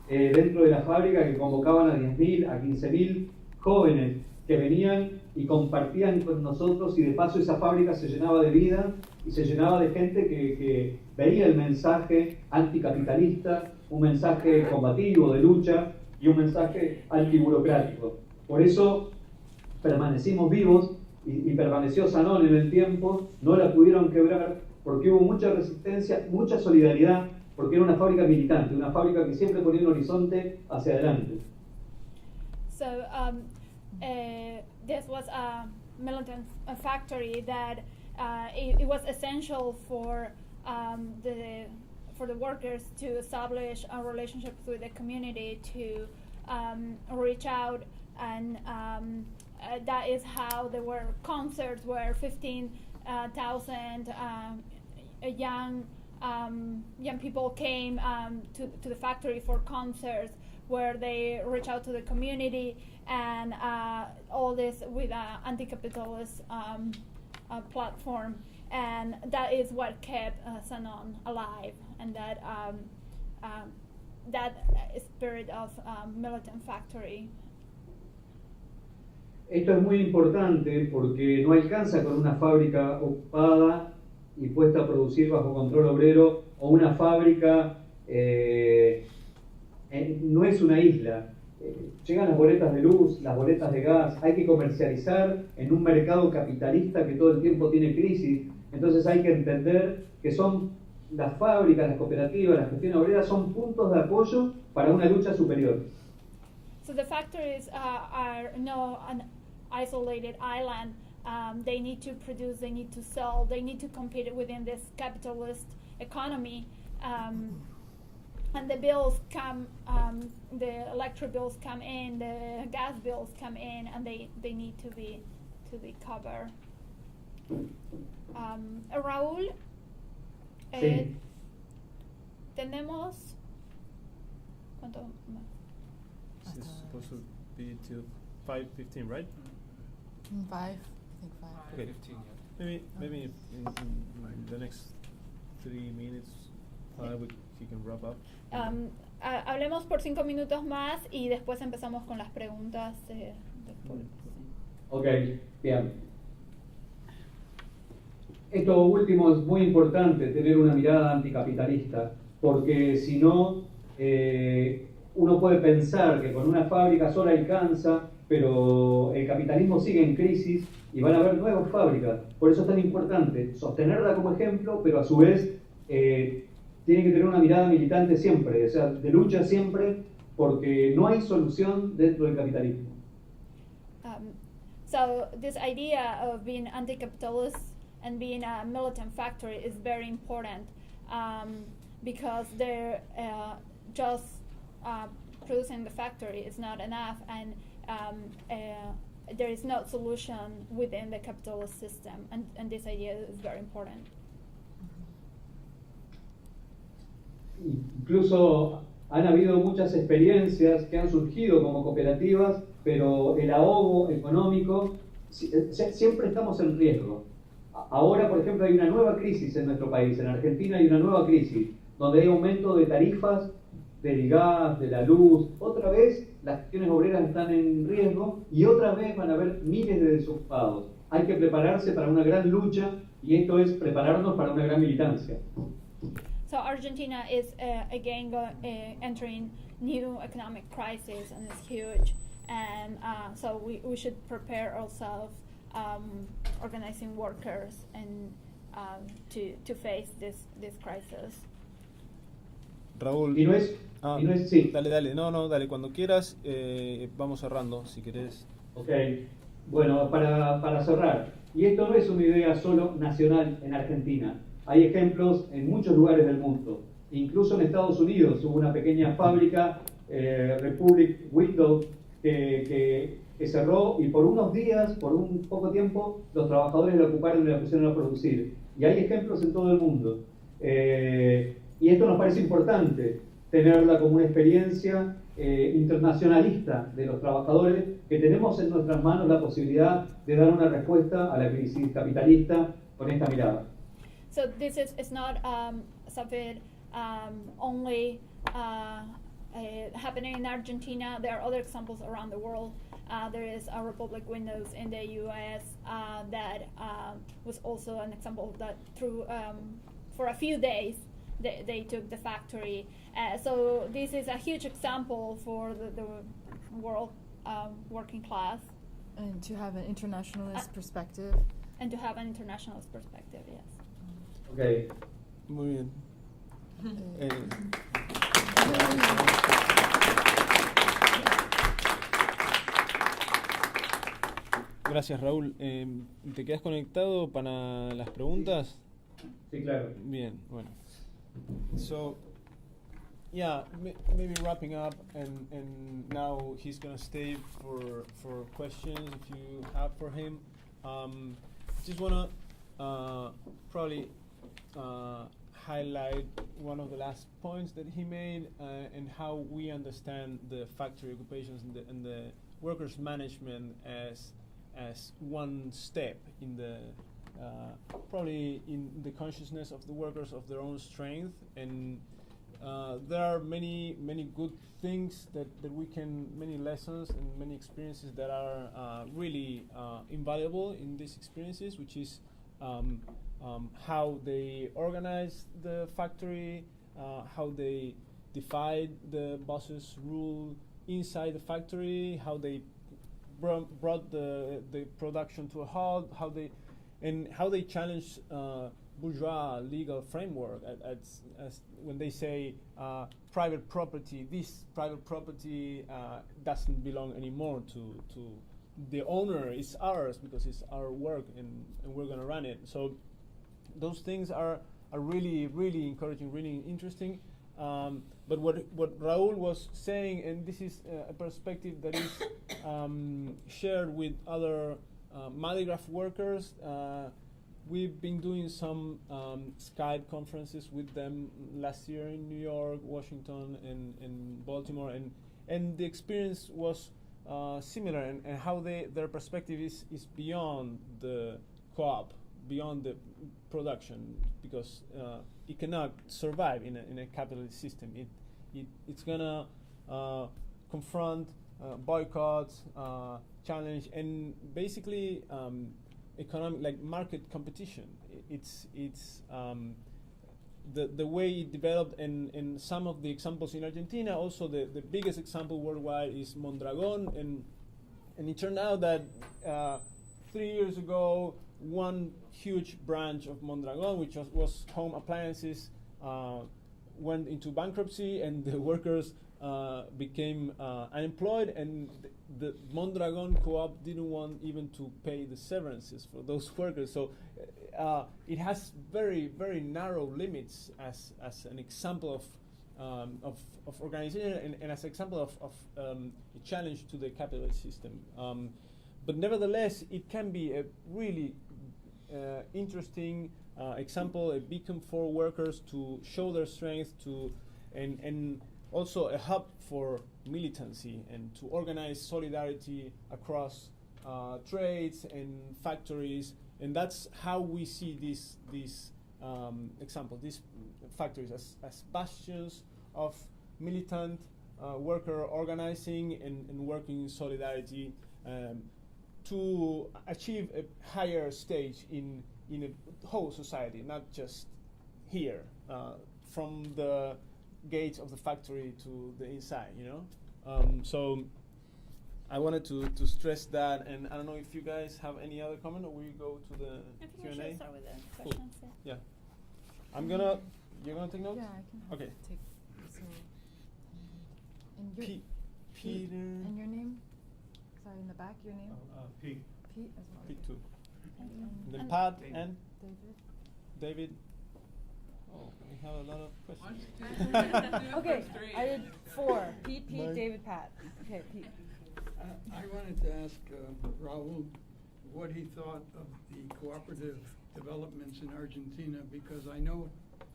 dentro de la fábrica que convocaban a 10.000, a 15.000 jóvenes que venían y compartían con nosotros, y de paso esa fábrica se llenaba de vida y se llenaba de gente que veía el mensaje anticapitalista, un mensaje combativo de lucha y un mensaje antiburocrático. Por eso permanecimos vivos y permaneció Sanón en el tiempo, no la pudieron quebrar porque hubo mucha resistencia, mucha solidaridad, porque era una fábrica militante, una fábrica que siempre ponía un horizonte hacia adelante. This was a militant factory that it was essential for the workers to establish a relationship with the community, to reach out, and that is how there were concerts where 15,000 young people came to the factory for concerts, where they reach out to the community, and all this with an anti-capitalist platform, and that is what kept Sanón alive, and that spirit of militant factory. Esto es muy importante porque no alcanza con una fábrica ocupada y puesta a producir bajo control obrero, o una fábrica no es una isla. Llegan las boletas de luz, las boletas de gas, hay que comercializar en un mercado capitalista que todo el tiempo tiene crisis. Entonces hay que entender que son las fábricas, las cooperativas, la gestión obrera, son puntos de apoyo para una lucha superior. So the factories are no an isolated island. They need to produce, they need to sell, they need to compete within this capitalist economy. And the bills come, the electric bills come in, the gas bills come in, and they need to be covered. Raúl, Sí. tenemos ¿cuánto más? It's supposed to be till 5:15, right? 5, I think 5. Okay. Maybe in the next 3 minutes, he can wrap up. Hablemos por 5 minutos más y después empezamos con las preguntas después. Ok, bien. Esto último es muy importante, tener una mirada anticapitalista, porque si no, uno puede pensar que con una fábrica sola alcanza, pero el capitalismo sigue en crisis y van a haber nuevas fábricas. Por eso es tan importante sostenerla como ejemplo, pero a su vez tiene que tener una mirada militante siempre, o sea, de lucha siempre, porque no hay solución dentro del capitalismo. So this idea of being anti-capitalist and being a militant factory is very important, because they're just producing the factory is not enough, and there is no solution within the capitalist system, and this idea is very important. Incluso han habido muchas experiencias que han surgido como cooperativas, pero el ahogo económico, siempre estamos en riesgo. Ahora, por ejemplo, hay una nueva crisis en nuestro país, en Argentina hay una nueva crisis. donde hay aumento de tarifas del gas, de la luz. Otra vez las acciones obreras están en riesgo y otra vez van a haber miles de desocupados. Hay que prepararse para una gran lucha y esto es prepararnos para una gran militancia. So Argentina is again entering new economic crisis, and it's huge. And so we should prepare ourselves, organizing workers, and to face this crisis. Raúl. Y no es, sí. Dale, dale, cuando quieras, vamos cerrando, si querés. Ok, bueno, para cerrar, y esto no es una idea solo nacional en Argentina, hay ejemplos en muchos lugares del mundo, incluso en Estados Unidos hubo una pequeña fábrica, Republic Window, que cerró y por unos días, por un poco tiempo, los trabajadores la ocuparon y la pusieron a producir, y hay ejemplos en todo el mundo. Y esto nos parece importante, tenerla como una experiencia internacionalista de los trabajadores, que tenemos en nuestras manos la posibilidad de dar una respuesta a la crisis capitalista con esta mirada. So this is not something only happening in Argentina. There are other examples around the world. There is a Republic Windows in the U.S. That was also an example that through for a few days they took the factory. So this is a huge example for the world working class. And to have an internationalist perspective. And to have an internationalist perspective, yes. Okay. Muy bien. Gracias, Raúl. ¿Te quedas conectado para las preguntas? Sí, claro. Bien, bueno. So, yeah, maybe wrapping up, and now he's gonna stay for questions if you have for him. Just wanna probably highlight one of the last points that he made, and how we understand the factory occupations and the workers' management as one step in the probably in the consciousness of the workers of their own strength, and there are many good things that we can, many lessons and many experiences that are really invaluable in these experiences, which is how they organize the factory, how they defied the boss's rule inside the factory, how they brought the production to a halt, how they challenge bourgeois legal framework as when they say private property. This private property doesn't belong anymore to the owner. It's ours because it's our work, and we're gonna run it. So those things are really encouraging, really interesting. But what Raúl was saying, and this is a perspective that is shared with other Maligraph workers. We've been doing some Skype conferences with them last year in New York, Washington, and Baltimore, and the experience was similar, and how their perspective is beyond the co-op, beyond the production, because it cannot survive in a capitalist system. It's gonna confront boycotts, challenge, and basically economic, like market competition. It's the way it developed, and some of the examples in Argentina. Also, the biggest example worldwide is Mondragon, and it turned out that 3 years ago, one huge branch of Mondragon, which was home appliances, went into bankruptcy, and the workers became unemployed, and the Mondragon co-op didn't want even to pay the severances for those workers. So it has very narrow limits as an example of organization, and as an example of a challenge to the capitalist system. But nevertheless, it can be a really interesting example, a beacon for workers to show their strength, and also a hub for militancy and to organize solidarity across trades and factories. And that's how we see this example, these factories as bastions of militant worker organizing and working in solidarity to achieve a higher stage in a whole society, not just here, from the gates of the factory to the inside, you know? So I wanted to stress that, and I don't know if you guys have any other comment, or we go to the I think Q&A? we should start with the questions. Yeah. You're gonna take notes? Yeah, I can. Okay. Take, so, and your, Peter. and your name? Sorry, in the back, your name? Pete. Pete as well. Pete too. Thank you. And then And- Pat David. and David. David. Oh, we have a lot of questions. Okay, I did 4. Pete, Mine. David, Pat. Okay, Pete. I wanted to ask Raul what he thought of the cooperative developments in Argentina, because I know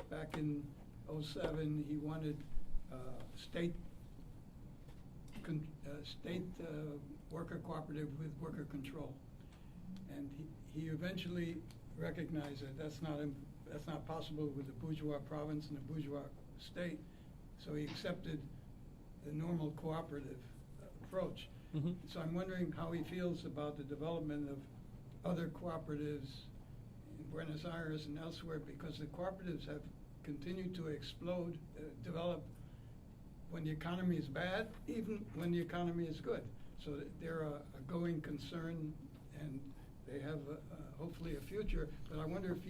back in '07 he wanted state worker cooperative with worker control, and he eventually recognized that that's not possible with the bourgeois province and the bourgeois state, so he accepted the normal cooperative approach. Mhm. So I'm wondering how he feels about the development of other cooperatives in Buenos Aires and elsewhere, because the cooperatives have continued to explode, develop when the economy is bad, even when the economy is good. So they're a going concern, and they have hopefully a future. But I wonder if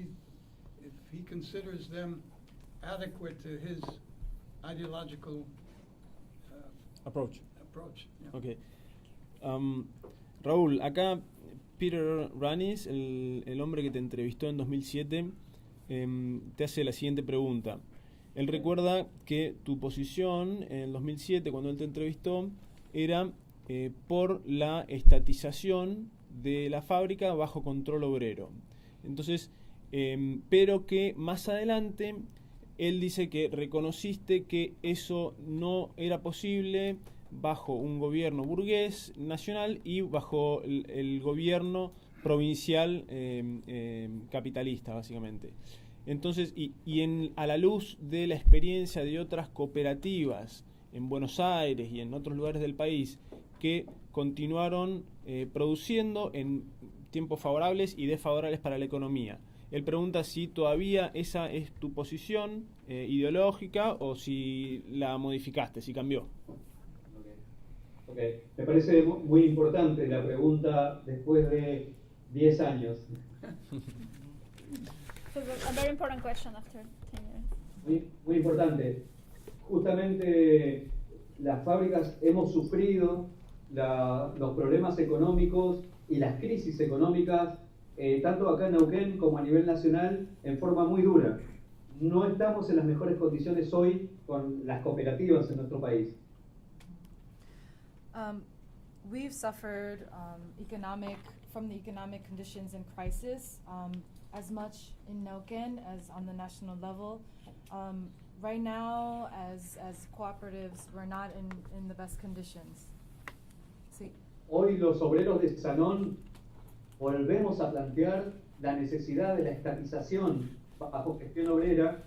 he considers them adequate to his ideological Approach. yeah. Ok. Raúl, acá Peter Ranis, el hombre que te entrevistó en 2007, te hace la siguiente pregunta. Él recuerda que tu posición en el 2007, cuando él te entrevistó, era por la estatización de la fábrica bajo control obrero. Entonces, pero que más adelante él dice que reconociste que eso no era posible bajo un gobierno burgués nacional y bajo el gobierno provincial capitalista, básicamente. Entonces, a la luz de la experiencia de otras cooperativas en Buenos Aires y en otros lugares del país que continuaron produciendo en tiempos favorables y desfavorables para la economía, él pregunta si todavía esa es tu posición ideológica o si la modificaste, si cambió. Okay. Me parece muy importante la pregunta después de 10 años. So a very important question after 10 years. Muy importante. Justamente las fábricas hemos sufrido los problemas económicos y las crisis económicas, tanto acá en Neuquén como a nivel nacional, en forma muy dura. No estamos en las mejores condiciones hoy con las cooperativas en nuestro país. We've suffered from the economic conditions and crisis as much in Neuquén as on the national level. Right now, as cooperatives, we're not in the best conditions. Sí. Hoy los obreros de Sanón volvemos a plantear la necesidad de la estatización bajo gestión obrera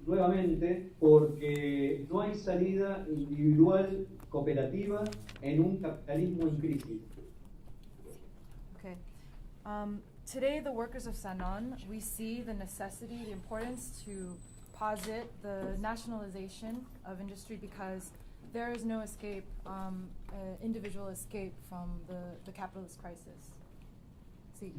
nuevamente, porque no hay salida individual cooperativa en un capitalismo en crisis. Okay. Today, the workers of Sanon, we see the necessity, the importance to posit the nationalization of industry, because there is no escape, individual escape from the capitalist crisis. Sí.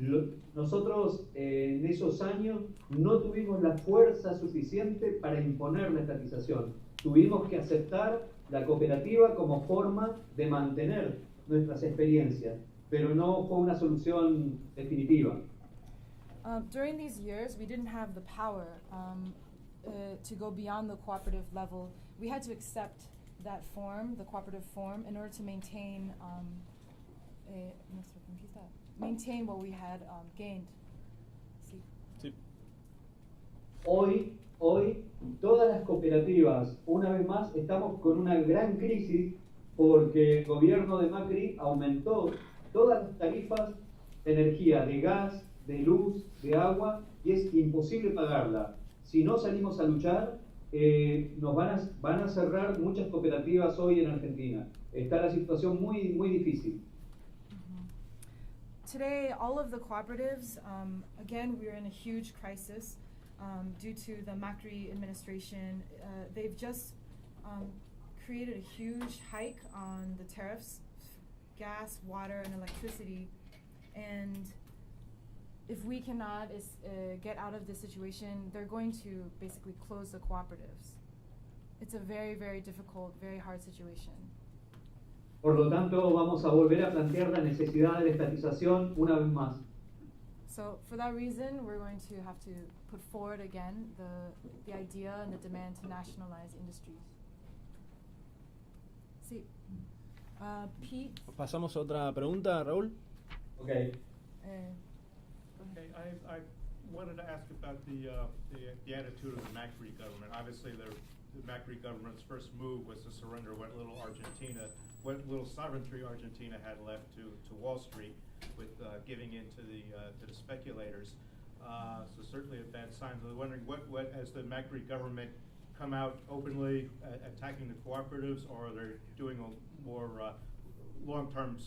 Nosotros en esos años no tuvimos la fuerza suficiente para imponer la estatización. Tuvimos que aceptar la cooperativa como forma de mantener nuestras experiencias, pero no fue una solución definitiva. During these years, we didn't have the power to go beyond the cooperative level. We had to accept that form, the cooperative form, in order to maintain maintain what we had gained. Sí. Sí. Hoy, todas las cooperativas, una vez más, estamos con una gran crisis porque el gobierno de Macri aumentó todas las tarifas de energía, de gas, de luz, de agua, y es imposible pagarla. Si no salimos a luchar, nos van a cerrar muchas cooperativas hoy en Argentina. Está la situación muy, muy difícil. Today, all of the cooperatives, again, we're in a huge crisis due to the Macri administration. They've just created a huge hike on the tariffs, gas, water, and electricity. And if we cannot get out of this situation, they're going to basically close the cooperatives. It's a very, very difficult, very hard situation. Por lo tanto, vamos a volver a plantear la necesidad de la estatización una vez más. So for that reason, we're going to have to put forward again the idea and the demand to nationalize industries. Sí. Pete. Pasamos a otra pregunta, Raúl. Okay. Okay, I wanted to ask about the attitude of the Macri government. Obviously, the Macri government's first move was to surrender what little sovereignty Argentina had left to Wall Street, with giving in to the speculators. So certainly a bad sign. So I was wondering what has the Macri government come out openly attacking the cooperatives, or are they doing a more long-term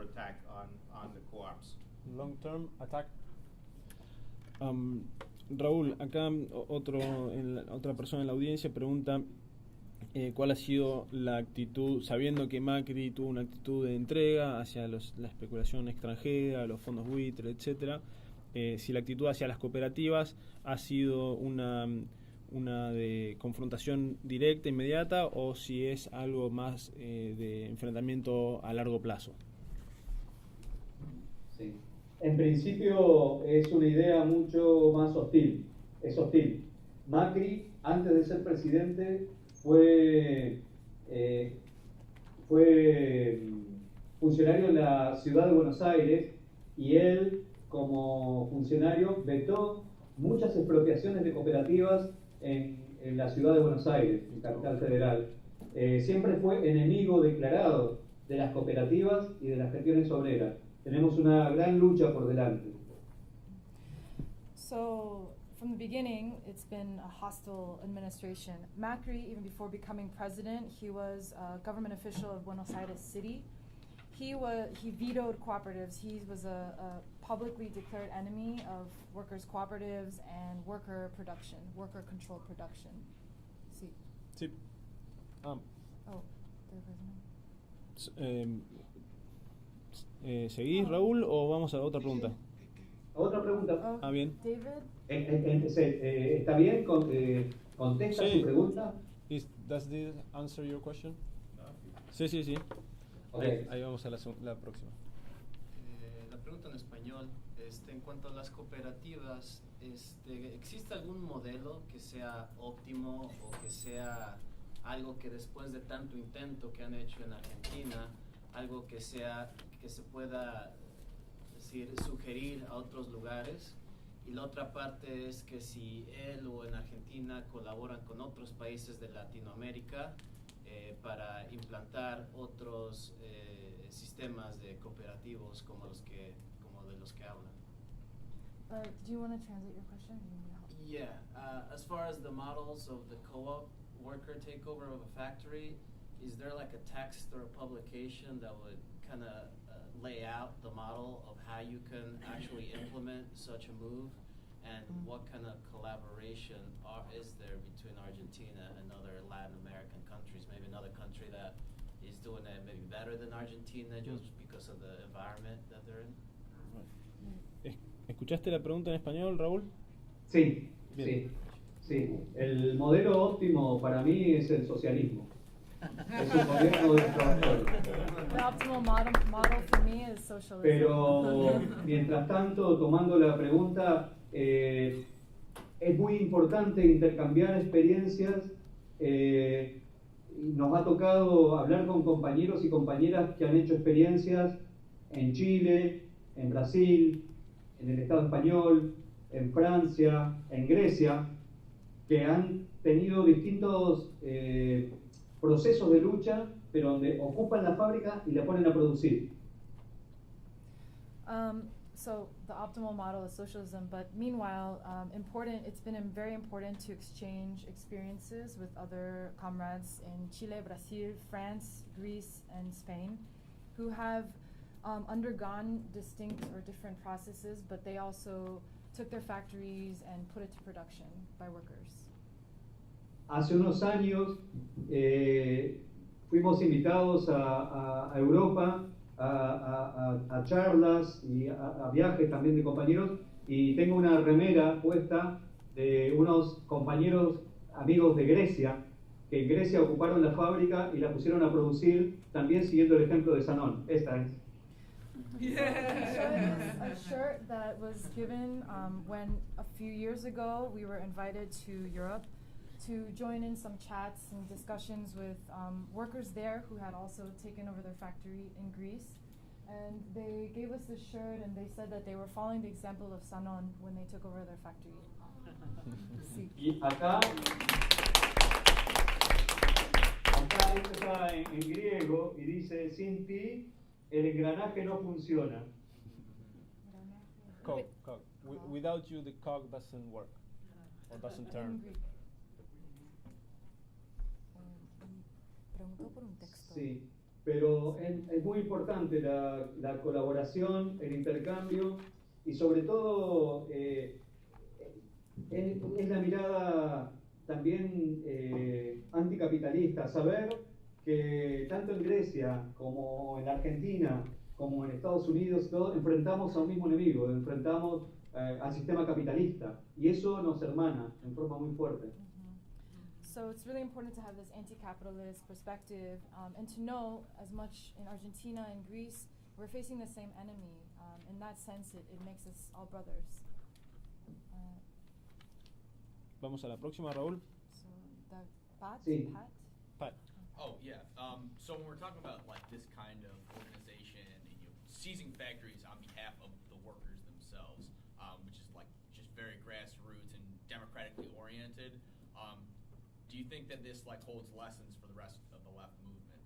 attack on the co-ops? Long-term attack. Raúl, acá otra persona en la audiencia pregunta cuál ha sido la actitud, sabiendo que Macri tuvo una actitud de entrega hacia la especulación extranjera, los fondos buitre, etcétera, si la actitud hacia las cooperativas ha sido una de confrontación directa, inmediata, o si es algo más de enfrentamiento a largo plazo. Sí. En principio es una idea mucho más hostil, es hostil. Macri, antes de ser presidente, fue funcionario en la ciudad de Buenos Aires, y él, como funcionario, vetó muchas expropiaciones de cooperativas en la ciudad de Buenos Aires, en Capital Federal. Siempre fue enemigo declarado de las cooperativas y de las gestiones obreras. Tenemos una gran lucha por delante. So, from the beginning, it's been a hostile administration. Macri, even before becoming president, he was a government official of Buenos Aires City. He vetoed cooperatives. He was a publicly declared enemy of workers' cooperatives and worker-controlled production. Sí. Sí. Oh, the president. ¿Seguís, Raúl, o vamos a otra pregunta? Otra pregunta. Oh, Bien. David? ¿Está bien? ¿Contesta Sí. su pregunta? Does this answer your question? Sí, sí, sí. Okay. Ahí vamos a la próxima. La pregunta en español, en cuanto a las cooperativas, ¿existe algún modelo que sea óptimo o que sea algo que después de tanto intento que han hecho en Argentina, algo que se pueda sugerir a otros lugares? Y la otra parte es que si él o en Argentina colaboran con otros países de Latinoamérica para implantar otros sistemas de cooperativos como de los que hablan. Do you want to translate your question? Yeah, as far as the models of the co-op worker takeover of a factory, is there like a text or a publication that would kind of lay out the model of how you can actually implement such a move, and what kind of collaboration is there between Argentina and other Latin American countries? Maybe another country that is doing it maybe better than Argentina just because of the environment that they're in? ¿Escuchaste la pregunta en español, Raúl? Sí, Bien. sí. El modelo óptimo para mí es el socialismo. Es un gobierno de los trabajadores. The optimal model for me is socialism. Pero, mientras tanto, tomando la pregunta, es muy importante intercambiar experiencias. Nos ha tocado hablar con compañeros y compañeras que han hecho experiencias en Chile, en Brasil, en el Estado español, en Francia, en Grecia, que han tenido distintos procesos de lucha, pero donde ocupan la fábrica y la ponen a producir. So the optimal model is socialism, but meanwhile, it's been very important to exchange experiences with other comrades in Chile, Brazil, France, Greece, and Spain, who have undergone distinct or different processes, but they also took their factories and put it to production by workers. Hace unos años fuimos invitados a Europa a charlas y a viajes también de compañeros, y tengo una remera puesta de unos compañeros amigos de Grecia, que en Grecia ocuparon la fábrica y la pusieron a producir también siguiendo el ejemplo de Sanón. Esta es. A shirt that was given when a few years ago we were invited to Europe to join in some chats and discussions with workers there who had also taken over their factory in Greece. And they gave us this shirt and they said that they were following the example of Sanon when they took over their factory. Sí. Y acá esto está en griego y dice: sin ti el engranaje no funciona. Cog. Without you, the cog doesn't work or doesn't turn. Preguntó por un texto. Sí, pero es muy importante la colaboración, el intercambio, y sobre todo es la mirada también anticapitalista, saber que tanto en Grecia como en Argentina como en Estados Unidos todos enfrentamos a un mismo enemigo, enfrentamos al sistema capitalista, y eso nos hermana en forma muy fuerte. So it's really important to have this anti-capitalist perspective and to know, as much in Argentina and Greece, we're facing the same enemy. In that sense, it makes us all brothers. Vamos a la próxima, Raúl. So the Pat? Sí. Pat. Oh yeah. So when we're talking about like this kind of organization and seizing factories on behalf of the workers themselves, which is like just very grassroots and democratically oriented. Do you think that this like holds lessons for the rest of the left movement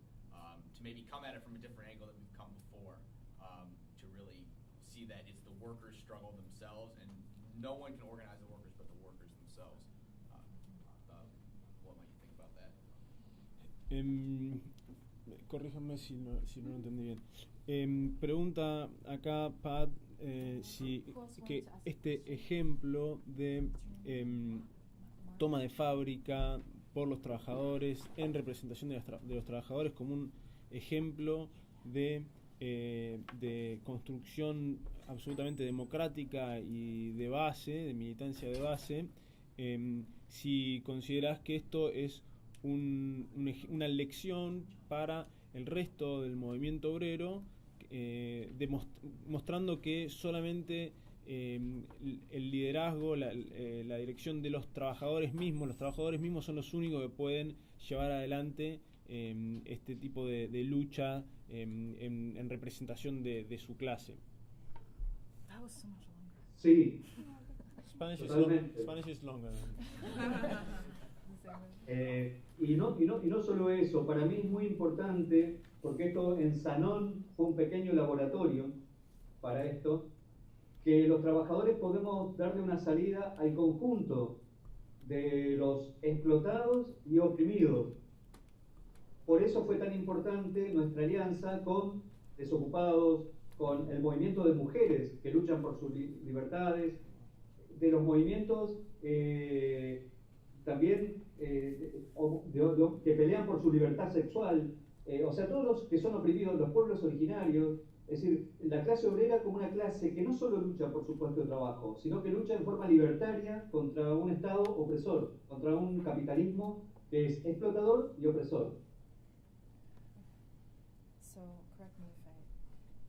to maybe come at it from a different angle than we've come before, to really see that it's the workers' struggle themselves and no one can organize the workers but the workers themselves? What might you think about that? Corríjame si no lo entendí bien. Pregunta acá Pat si que este ejemplo de toma de fábrica por los trabajadores en representación de los trabajadores como un ejemplo de construcción absolutamente democrática y de base, de militancia de base, si consideras que esto es una lección para el resto del movimiento obrero, mostrando que solamente el liderazgo, la dirección de los trabajadores mismos son los únicos que pueden llevar adelante este tipo de lucha en representación de su clase. Sí. Spanish is longer. Y no solo eso, para mí es muy importante, porque esto en Sanón fue un pequeño laboratorio para esto, que los trabajadores podemos darle una salida al conjunto de los explotados y oprimidos. Por eso fue tan importante nuestra alianza con desocupados, con el movimiento de mujeres que luchan por sus libertades, de los movimientos también que pelean por su libertad sexual, o sea, todos los que son oprimidos, los pueblos originarios. Es decir, la clase obrera como una clase que no solo lucha por su puesto de trabajo, sino que lucha en forma libertaria contra un Estado opresor, contra un capitalismo que es explotador y opresor. So, correct me if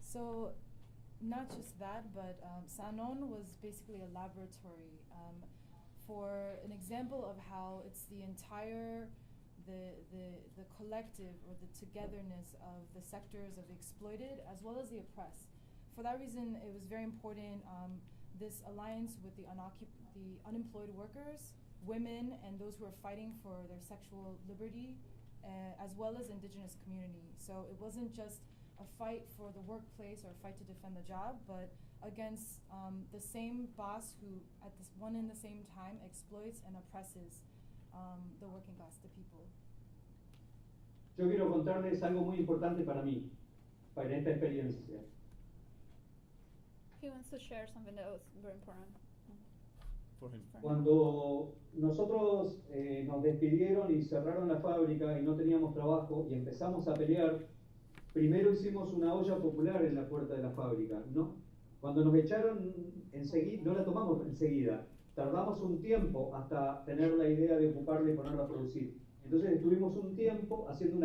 So, not just that, but Sanon was basically a laboratory for an example of how it's the entire the collective or the togetherness of the sectors of the exploited as well as the oppressed. For that reason, it was very important, this alliance with the unemployed workers, women, and those who are fighting for their sexual liberty, as well as indigenous community. So it wasn't just a fight for the workplace or a fight to defend the job, but against the same boss who, at this one and the same time, exploits and oppresses the working class, the people. Yo quiero contarles algo muy importante para mí, para esta experiencia. He wants to share something that was very important. For him. Cuando nosotros nos despidieron y cerraron la fábrica y no teníamos trabajo y empezamos a pelear, primero hicimos una olla popular en la puerta de la fábrica, ¿no? Cuando nos echaron enseguida, no la tomamos enseguida, tardamos un tiempo hasta tener la idea de ocuparla y ponerla a producir. Entonces estuvimos un tiempo haciendo un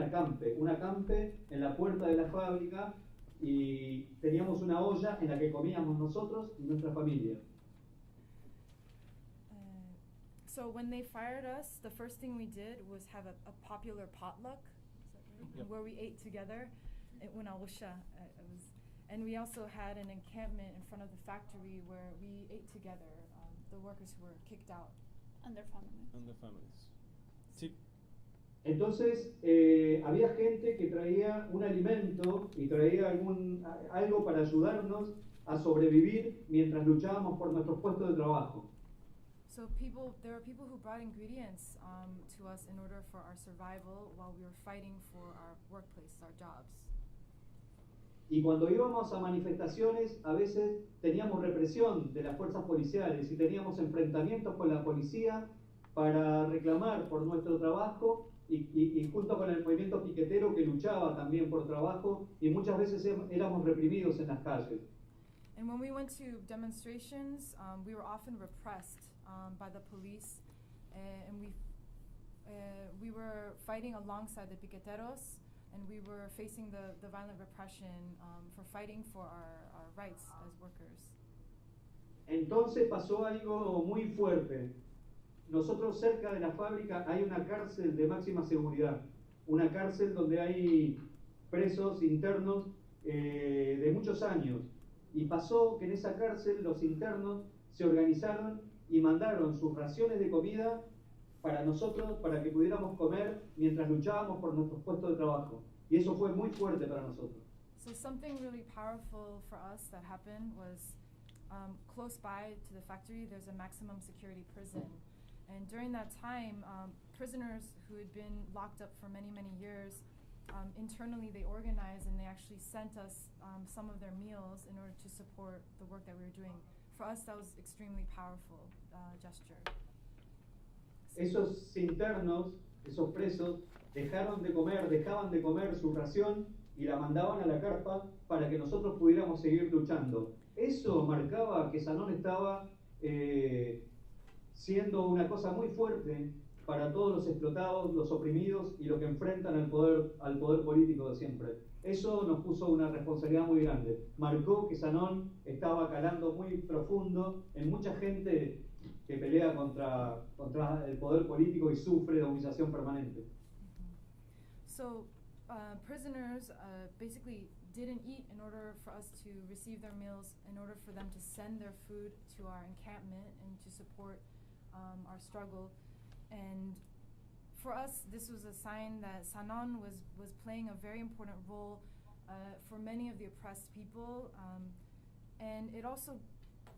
acampe en la puerta de la fábrica y teníamos una olla en la que comíamos nosotros y nuestra familia. So when they fired us, the first thing we did was have a popular potluck, Yep. where we ate together. And we also had an encampment in front of the factory where we ate together, the workers who were kicked out. And their families. And the families. Sí. Entonces había gente que traía un alimento y traía algo para ayudarnos a sobrevivir mientras luchábamos por nuestros puestos de trabajo. So there were people who brought ingredients to us in order for our survival while we were fighting for our workplace, our jobs. Y cuando íbamos a manifestaciones, a veces teníamos represión de las fuerzas policiales y teníamos enfrentamientos con la policía para reclamar por nuestro trabajo y junto con el movimiento piquetero que luchaba también por trabajo y muchas veces éramos reprimidos en las calles. And when we went to demonstrations, we were often repressed by the police, and we were fighting alongside the piqueteros, and we were facing the violent repression for fighting for our rights as workers. Entonces pasó algo muy fuerte. Nosotros cerca de la fábrica hay una cárcel de máxima seguridad, una cárcel donde hay presos internos de muchos años. Y pasó que en esa cárcel los internos se organizaron y mandaron sus raciones de comida para nosotros, para que pudiéramos comer mientras luchábamos por nuestros puestos de trabajo. Y eso fue muy fuerte para nosotros. So something really powerful for us that happened was close by to the factory, there's a maximum security prison. And during that time, prisoners who had been locked up for many, many years, internally they organized and they actually sent us some of their meals in order to support the work that we were doing. For us, that was extremely powerful gesture. Esos internos, esos presos, dejaban de comer su ración y la mandaban a la carpa para que nosotros pudiéramos seguir luchando. Eso marcaba que Sanón estaba siendo una cosa muy fuerte para todos los explotados, los oprimidos y los que enfrentan al poder político de siempre. Eso nos puso una responsabilidad muy grande. Marcó que Sanón estaba calando muy profundo en mucha gente que pelea contra el poder político y sufre de humillación permanente. So prisoners basically didn't eat in order for us to receive their meals, in order for them to send their food to our encampment and to support our struggle. And for us, this was a sign that Sanón was playing a very important role for many of the oppressed people. And it also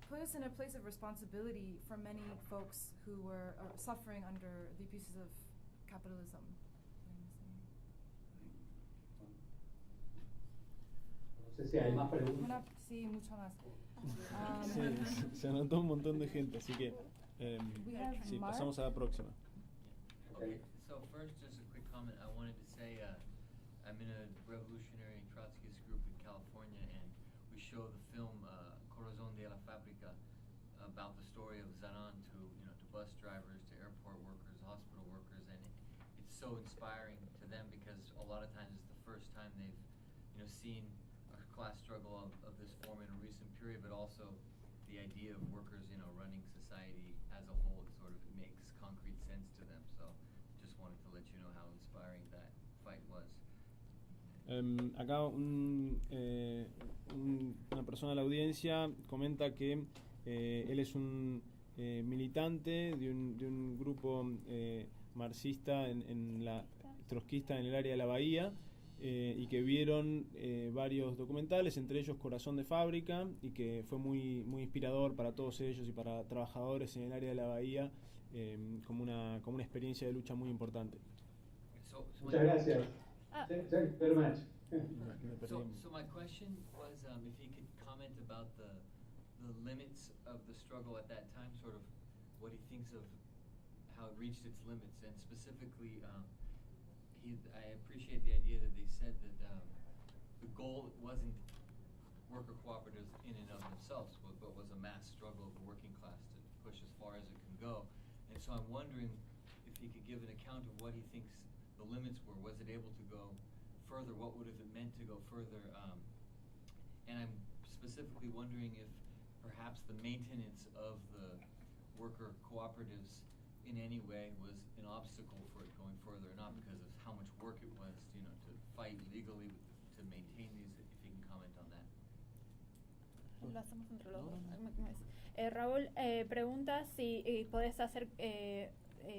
put us in a place of responsibility for many folks who were suffering under the abuses of capitalism. No sé si hay más preguntas. Sí, mucho más. Sí, se anotó un montón de gente, así que sí, pasamos a la próxima. Okay, so first, just a quick comment. I wanted to say I'm in a revolutionary Trotskyist group in California, and we show the film Corazón de la Fábrica about the story of Sanón to bus drivers, to airport workers, hospital workers, and it's so inspiring to them because a lot of times it's the first time they've seen a class struggle of this form in a recent period, but also the idea of workers running society as a whole, it sort of makes concrete sense to them. So just wanted to let you know how inspiring that fight was. Acá una persona de la audiencia comenta que él es un militante de un grupo marxista trotskista en el área de la Bahía, y que vieron varios documentales, entre ellos Corazón de Fábrica, y que fue muy inspirador para todos ellos y para trabajadores en el área de la bahía, como una experiencia de lucha muy importante. Muchas gracias. Thank you very much. So my question was if he could comment about the limits of the struggle at that time, sort of what he thinks of how it reached its limits, and specifically, I appreciate the idea that they said that the goal wasn't worker cooperatives in and of themselves, but was a mass struggle of the working class to push as far as it can go. And so I'm wondering if he could give an account of what he thinks the limits were. Was it able to go further? What would have it meant to go further? And I'm specifically wondering if perhaps the maintenance of the worker cooperatives in any way was an obstacle for it going further, not because of how much work it was, to fight legally to maintain these. If you can comment on that. Lo hacemos entre los dos. Raúl pregunta si podés hacer,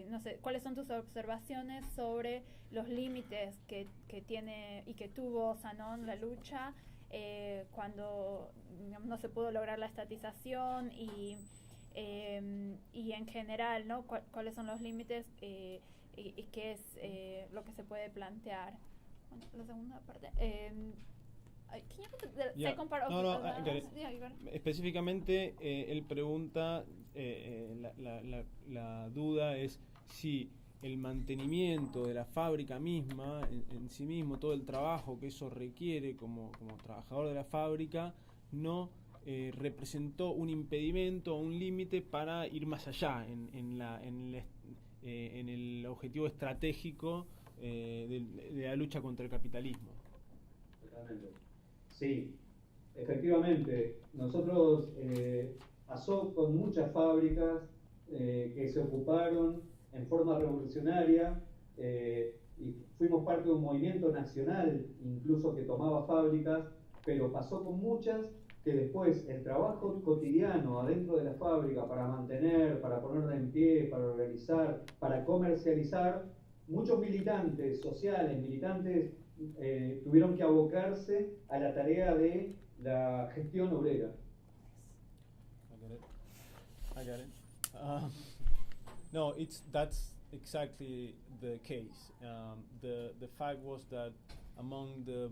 no sé, cuáles son tus observaciones sobre los límites que tiene y que tuvo Sanon la lucha cuando, digamos, no se pudo lograr la estatización y en general, ¿no? ¿Cuáles son los límites y qué es lo que se puede plantear? Bueno, la segunda parte. Específicamente, él pregunta, la duda es si el mantenimiento de la fábrica misma, en sí mismo, todo el trabajo que eso requiere como trabajador de la fábrica, no representó un impedimento o un límite para ir más allá en el objetivo estratégico de la lucha contra el capitalismo. Totalmente. Sí, efectivamente. Nosotros pasó con muchas fábricas que se ocuparon en forma revolucionaria y fuimos parte de un movimiento nacional, incluso que tomaba fábricas, pero pasó con muchas que después el trabajo cotidiano adentro de la fábrica para mantener, para ponerla en pie, para organizar, para comercializar, muchos militantes sociales, tuvieron que abocarse a la tarea de la gestión obrera. I got it. No, that's exactly the case. The fact was that among the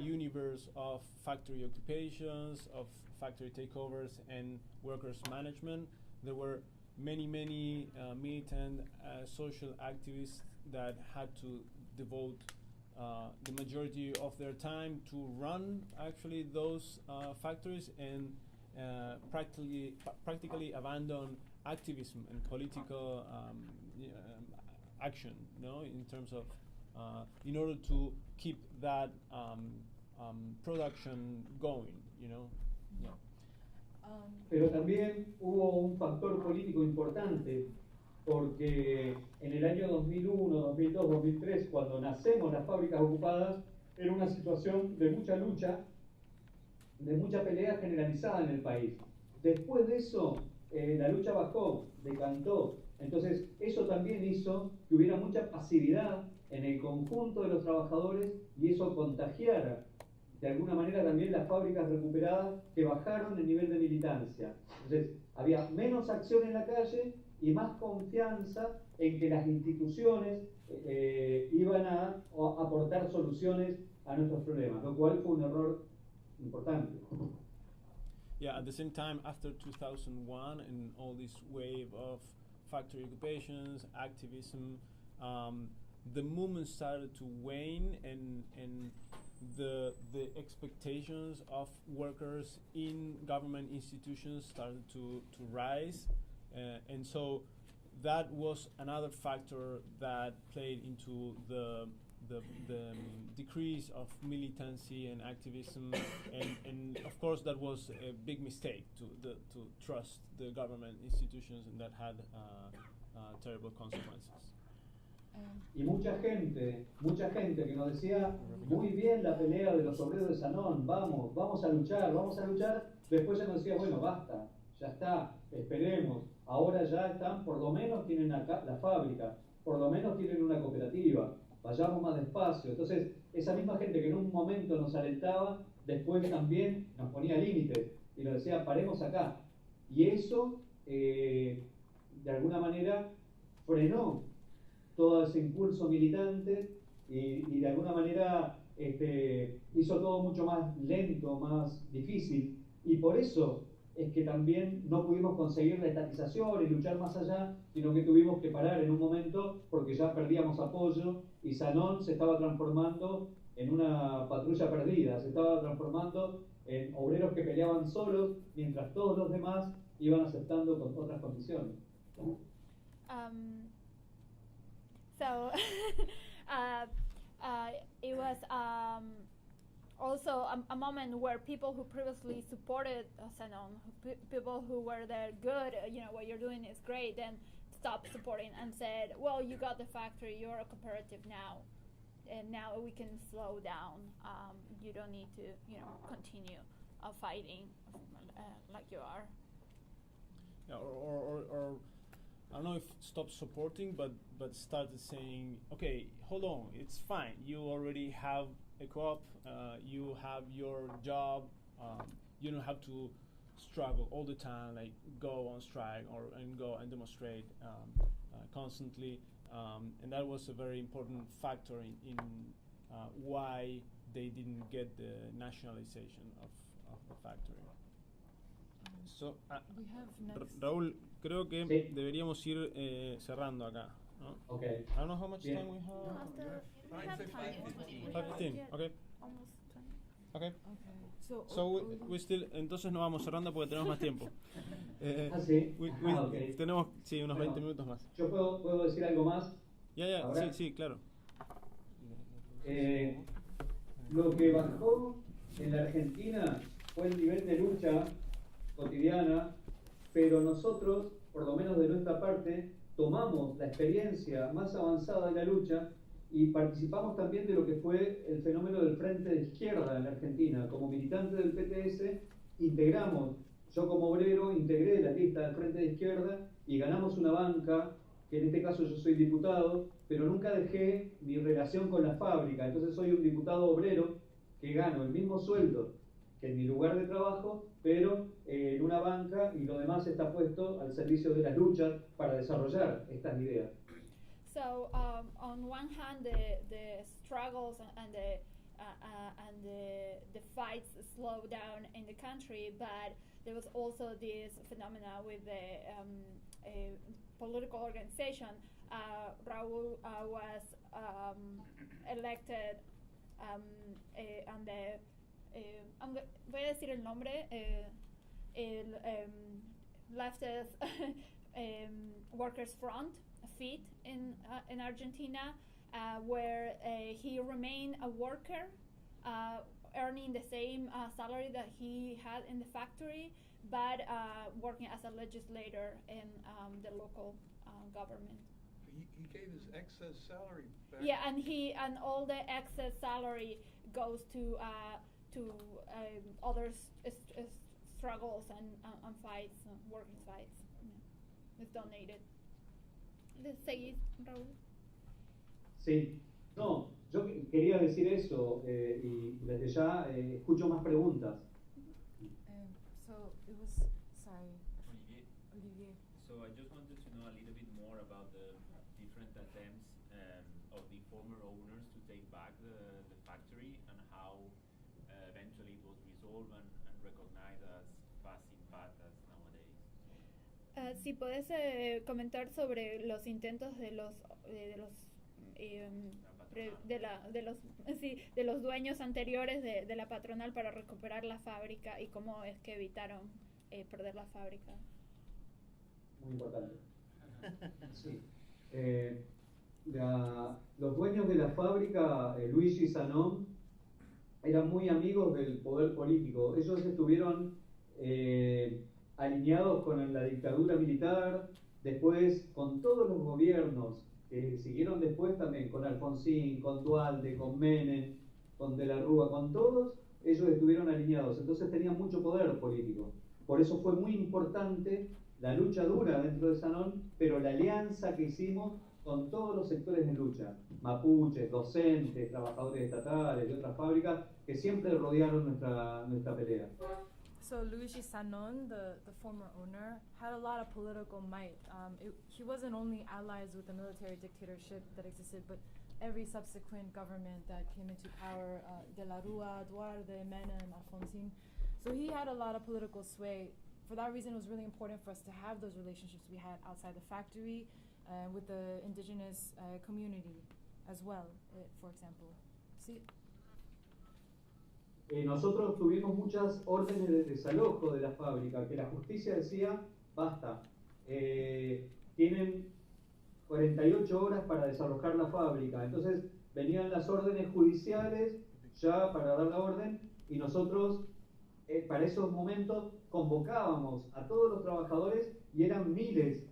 universe of factory occupations, of factory takeovers and workers' management, there were many militant social activists that had to devote the majority of their time to run actually those factories and practically abandon activism and political action, in terms of in order to keep that production going, Yeah. Pero también hubo un factor político importante, porque en el año 2001, 2002, 2003, cuando nacemos las fábricas ocupadas, era una situación de mucha lucha, de mucha pelea generalizada en el país. Después de eso, la lucha bajó, decantó. Entonces, eso también hizo que hubiera mucha pasividad en el conjunto de los trabajadores y eso contagiara de alguna manera también las fábricas recuperadas que bajaron el nivel de militancia. Entonces, había menos acción en la calle y más confianza en que las instituciones iban a aportar soluciones a nuestros problemas, lo cual fue un error importante. Yeah, at the same time, after 2001 and all this wave of factory occupations, activism, the movement started to wane, and the expectations of workers in government institutions started to rise, and so that was another factor that played into the decrease of militancy and activism, and of course that was a big mistake to trust the government institutions, and that had terrible consequences. Y mucha gente que nos decía muy bien la pelea de los obreros de Sanon, vamos a luchar, después ya nos decía, bueno, basta, ya está, esperemos, ahora ya están, por lo menos tienen acá la fábrica, por lo menos tienen una cooperativa, vayamos más despacio. Entonces, esa misma gente que en un momento nos alentaba, después también nos ponía límites y nos decía, paremos acá. Y eso, de alguna manera, frenó todo ese impulso militante y de alguna manera hizo todo mucho más lento, más difícil. Y por eso es que también no pudimos conseguir la estatización y luchar más allá, sino que tuvimos que parar en un momento porque ya perdíamos apoyo y Sanon se estaba transformando en una patrulla perdida, se estaba transformando en obreros que peleaban solos mientras todos los demás iban aceptando con otras condiciones. So it was also a moment where people who previously supported Sanon, people who were there, good, what you're doing is great, then stopped supporting and said, well, you got the factory, you're a cooperative now, and now we can slow down. You don't need to, continue fighting like you are. Yeah, or I don't know if stop supporting, but started saying, okay, hold on, it's fine. You already have a co-op, you have your job, you don't have to struggle all the time, like go on strike and go and demonstrate constantly. And that was a very important factor in why they didn't get the nationalization of the factory. So, We have next. Raúl, creo que Sí. deberíamos ir cerrando acá, ¿no? Okay. I don't know how much Bien. time we have. We have time. 5:15, okay. Almost 20. Okay. Okay. So we still, entonces no vamos cerrando porque tenemos más tiempo. ¿Sí? Okay. Tenemos, sí, unos Bueno, 20 minutos más. ¿Yo puedo decir algo más? Ya, ¿Ahora? sí, claro. Lo que bajó en la Argentina fue el nivel de lucha cotidiana, pero nosotros, por lo menos de nuestra parte, tomamos la experiencia más avanzada de la lucha y participamos también de lo que fue el fenómeno del Frente de Izquierda en la Argentina. Como militante del PTS, integramos, yo como obrero integré la lista del Frente de Izquierda y ganamos una banca, que en este caso yo soy diputado, pero nunca dejé mi relación con la fábrica. Entonces soy un diputado obrero que gano el mismo sueldo que en mi lugar de trabajo, pero en una banca, y lo demás está puesto al servicio de las luchas para desarrollar estas ideas. So on one hand, the struggles and the fights slowed down in the country, but there was also this phenomena with the political organization. Raúl was elected on the voy a decir el nombre, el leftist Workers' Front, FIT, in Argentina, where he remained a worker, earning the same salary that he had in the factory, but working as a legislator in the local government. He gave his excess salary back. Yeah, and all the excess salary goes to other struggles and fights, working fights. Yeah. It's donated. ¿Seguís, Raúl? Sí, no, yo quería decir eso y desde ya escucho más preguntas. So it was, sorry, Olivier. So I just wanted to know a little bit more about the different attempts of the former owners to take back the factory and how eventually it was resolved and recognized as passing patas nowadays. Si puedes comentar sobre los intentos de los dueños anteriores de la patronal para recuperar la fábrica y cómo es que evitaron perder la fábrica. Muy importante. Sí. Los dueños de la fábrica, Luigi y Sanon, eran muy amigos del poder político. Ellos estuvieron alineados con la dictadura militar, después con todos los gobiernos que siguieron después también, con Alfonsín, con Duhalde, con Menem, con De la Rúa, con todos, ellos estuvieron alineados. Entonces tenían mucho poder político. Por eso fue muy importante la lucha dura dentro de Sanon, pero la alianza que hicimos con todos los sectores en lucha, mapuches, docentes, trabajadores estatales de otras fábricas que siempre rodearon nuestra pelea. So Luigi Sanon, the former owner, had a lot of political might. He wasn't only allies with the military dictatorship that existed, but every subsequent government that came into power, De la Rúa, Duarte, Mena, and Alfonsín. So he had a lot of political sway. For that reason, it was really important for us to have those relationships we had outside the factory with the indigenous community as well, for example. Sí. Nosotros tuvimos muchas órdenes de desalojo de la fábrica, que la justicia decía, basta, tienen 48 horas para desalojar la fábrica. Entonces venían las órdenes judiciales ya para dar la orden y nosotros para esos momentos convocábamos a todos los trabajadores y eran miles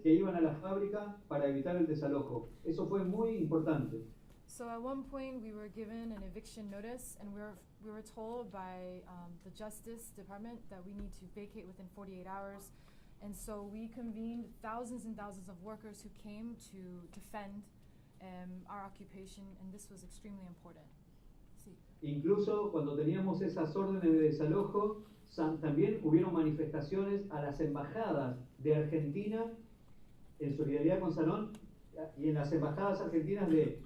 que iban a la fábrica para evitar el desalojo. Eso fue muy importante. So at one point we were given an eviction notice and we were told by the Justice Department that we need to vacate within 48 hours. And so we convened thousands and thousands of workers who came to defend our occupation, and this was extremely important. Sí. Incluso cuando teníamos esas órdenes de desalojo, también hubieron manifestaciones a las embajadas de Argentina en solidaridad con Sanón y en las embajadas argentinas del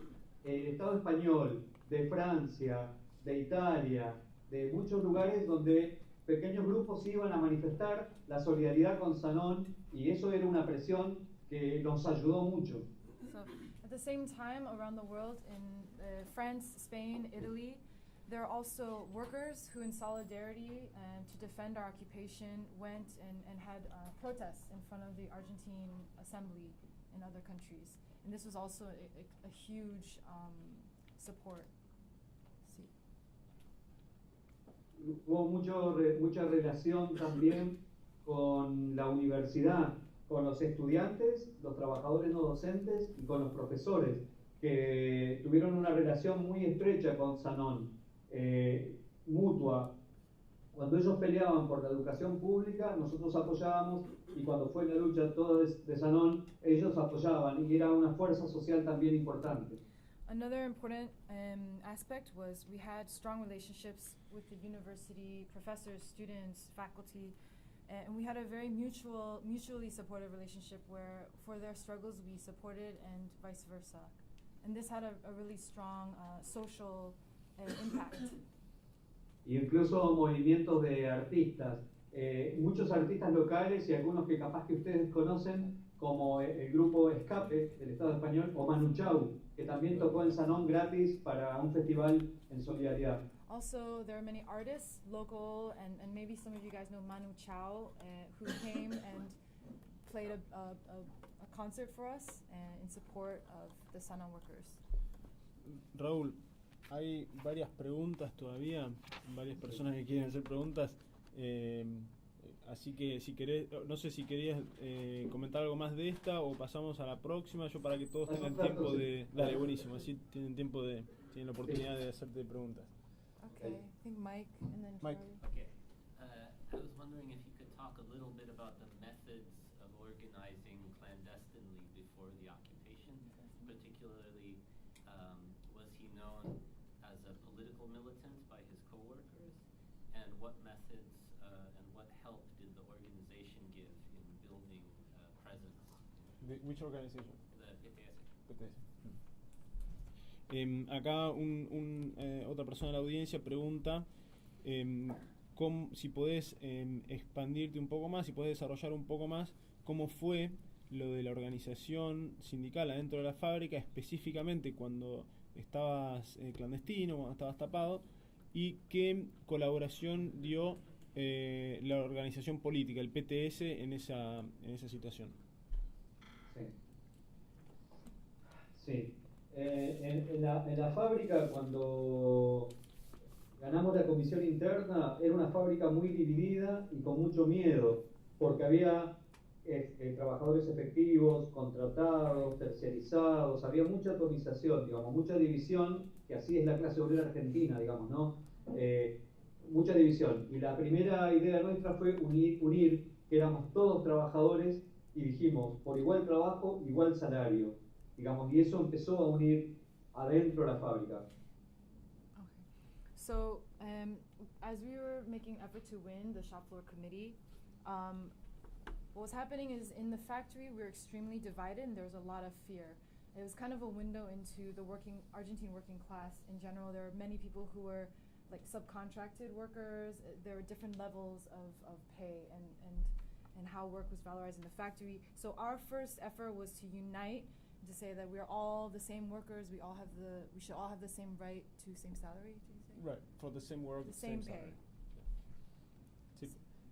Estado español, de Francia, de Italia, de muchos lugares donde pequeños grupos iban a manifestar la solidaridad con Sanón y eso era una presión que nos ayudó mucho. So at the same time around the world in France, Spain, Italy, there are also workers who in solidarity and to defend our occupation went and had protests in front of the Argentine assembly in other countries. And this was also a huge support. Sí. Hubo mucha relación también con la universidad, con los estudiantes, los trabajadores no docentes y con los profesores, que tuvieron una relación muy estrecha con Sanón, mutua. Cuando ellos peleaban por la educación pública, nosotros apoyábamos, y cuando fue la lucha toda de Sanón, ellos apoyaban, y era una fuerza social también importante. Another important aspect was we had strong relationships with the university, professors, students, faculty, and we had a very mutually supportive relationship where for their struggles we supported and vice versa. And this had a really strong social impact. Y incluso movimientos de artistas, muchos artistas locales y algunos que capaz que ustedes conocen, como el grupo Escape del Estado español o Manu Chao, que también tocó en Sanón gratis para un festival en solidaridad. Also, there are many artists, local, and maybe some of you guys know Manu Chao, who came and played a concert for us in support of the Sanón workers. Raúl, hay varias preguntas todavía, varias personas que quieren hacer preguntas, así que si querés, no sé si querías comentar algo más de esta o pasamos a la próxima, yo para que todos tengan tiempo de... Dale, buenísimo, así tienen tienen la oportunidad de hacerte preguntas. Okay, I think Mike and then Mike. Charlie. Okay, I was wondering if you could talk a little bit about the methods of organizing clandestinely before the occupation, particularly was he known as a political militant by his co-workers, and what methods and what help did the organization give in building presence? Which organization? The PTS. PTS. Acá otra persona de la audiencia pregunta si podés expandirte un poco más, si podés desarrollar un poco más cómo fue lo de la organización sindical adentro de la fábrica, específicamente cuando estabas clandestino, cuando estabas tapado, y qué colaboración dio la organización política, el PTS, en esa situación. Sí. En la fábrica, cuando ganamos la comisión interna, era una fábrica muy dividida y con mucho miedo, porque había trabajadores efectivos, contratados, terciarizados, había mucha atomización, digamos, mucha división, que así es la clase obrera argentina, digamos, ¿no? Mucha división. Y la primera idea nuestra fue unir, que éramos todos trabajadores, y dijimos, por igual trabajo, igual salario. digamos, y eso empezó a unir adentro de la fábrica. So, as we were making effort to win the shop floor committee, what was happening is in the factory we were extremely divided and there was a lot of fear. It was kind of a window into the Argentine working class in general. There were many people who were like subcontracted workers. There were different levels of pay and how work was valorized in the factory. So our first effort was to unite, to say that we're all the same workers. We should all have the same right to same salary. Do you say? Right, for the same work, the same pay. salary. Sí.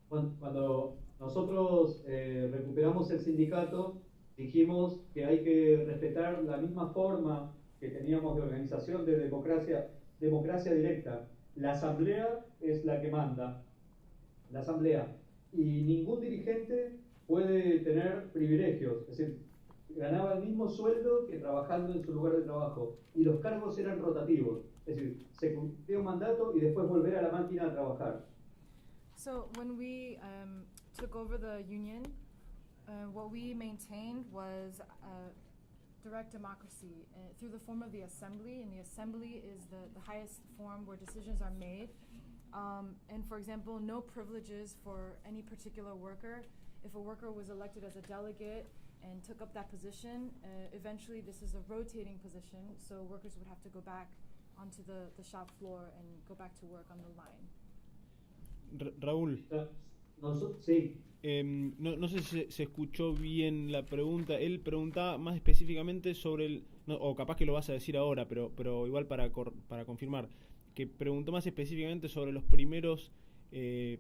Cuando nosotros recuperamos el sindicato, dijimos que hay que respetar la misma forma que teníamos de organización de democracia directa. La asamblea es la que manda, la asamblea, y ningún dirigente puede tener privilegios, es decir, ganaba el mismo sueldo que trabajando en su lugar de trabajo, y los cargos eran rotativos, es decir, se cumplía un mandato y después volver a la máquina a trabajar. So when we took over the union, what we maintained was direct democracy through the form of the assembly, and the assembly is the highest form where decisions are made. And for example, no privileges for any particular worker. If a worker was elected as a delegate and took up that position, eventually this is a rotating position, so workers would have to go back onto the shop floor and go back to work on the line. Raúl, sí. No sé si se escuchó bien la pregunta. Él preguntaba más específicamente sobre o capaz que lo vas a decir ahora, pero igual para confirmar, que preguntó más específicamente sobre los primeros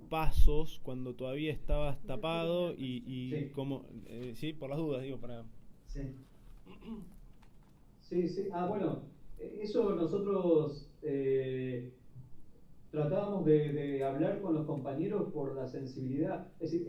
pasos cuando todavía estabas tapado y sí. cómo, sí, por las dudas, digo, para... Sí. Sí. Bueno, eso nosotros tratábamos de hablar con los compañeros por la sensibilidad. Es decir,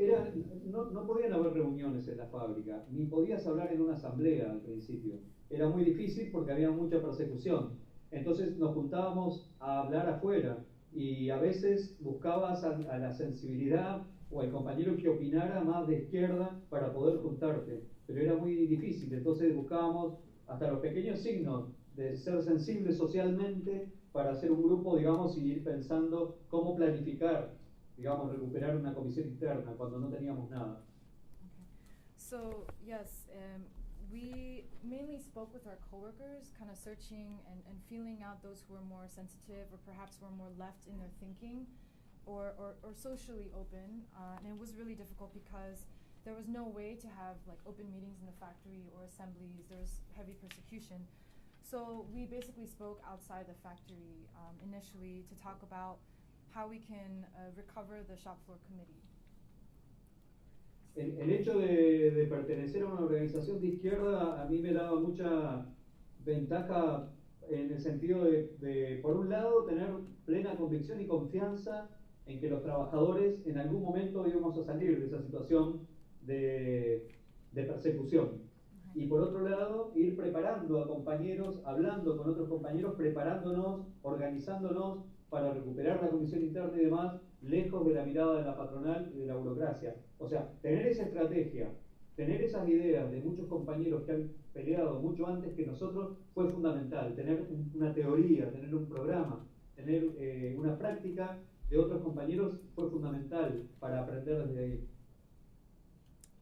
no podían haber reuniones en la fábrica, ni podías hablar en una asamblea al principio. Era muy difícil porque había mucha persecución. Entonces nos juntábamos a hablar afuera y a veces buscabas a la sensibilidad o al compañero que opinara más de izquierda para poder juntarte. Pero era muy difícil, entonces buscábamos hasta los pequeños signos de ser sensibles socialmente para hacer un grupo, digamos, y ir pensando cómo planificar, digamos, recuperar una comisión interna cuando no teníamos nada. Okay. So, yes, we mainly spoke with our coworkers, kind of searching and feeling out those who were more sensitive or perhaps were more left in their thinking or socially open. And it was really difficult because there was no way to have like open meetings in the factory or assemblies. There was heavy persecution. So we basically spoke outside the factory initially to talk about how we can recover the shop floor committee. El hecho de pertenecer a una organización de izquierda a mí me daba mucha ventaja en el sentido de por un lado, tener plena convicción y confianza en que los trabajadores en algún momento íbamos a salir de esa situación de persecución. Y por otro lado, ir preparando a compañeros, hablando con otros compañeros, preparándonos, organizándonos para recuperar la comisión interna y demás, lejos de la mirada de la patronal y de la burocracia. O sea, tener esa estrategia, tener esas ideas de muchos compañeros que han peleado mucho antes que nosotros fue fundamental. Tener una teoría, tener un programa, tener una práctica de otros compañeros fue fundamental para aprender desde ahí.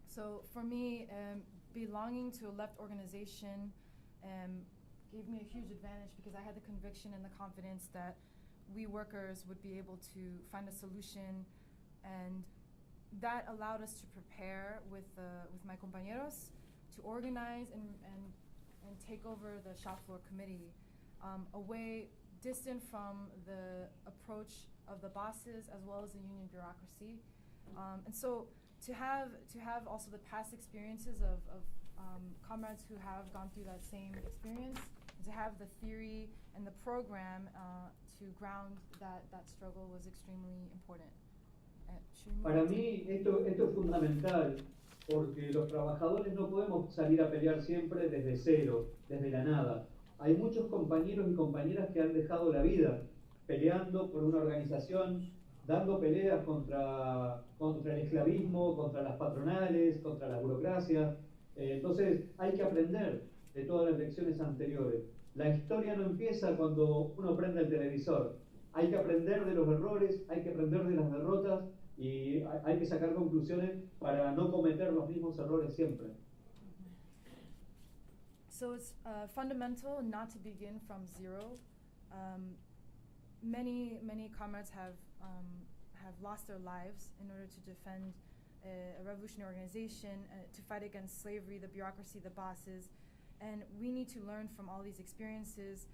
So for me, belonging to a left organization gave me a huge advantage because I had the conviction and the confidence that we workers would be able to find a solution, and that allowed us to prepare with my compañeros to organize and take over the shop floor committee, away distant from the approach of the bosses as well as the union bureaucracy, and so to have also the past experiences of comrades who have gone through that same experience, to have the theory and the program to ground that struggle was extremely important. Para mí esto es fundamental porque los trabajadores no podemos salir a pelear siempre desde cero, desde la nada. Hay muchos compañeros y compañeras que han dejado la vida peleando por una organización, dando peleas contra el esclavismo, contra las patronales, contra la burocracia. Entonces hay que aprender de todas las lecciones anteriores. La historia no empieza cuando uno prende el televisor. Hay que aprender de los errores, hay que aprender de las derrotas y hay que sacar conclusiones para no cometer los mismos errores siempre. So it's fundamental not to begin from zero. Many comrades have lost their lives in order to defend a revolutionary organization, to fight against slavery, the bureaucracy, the bosses, and we need to learn from all these experiences,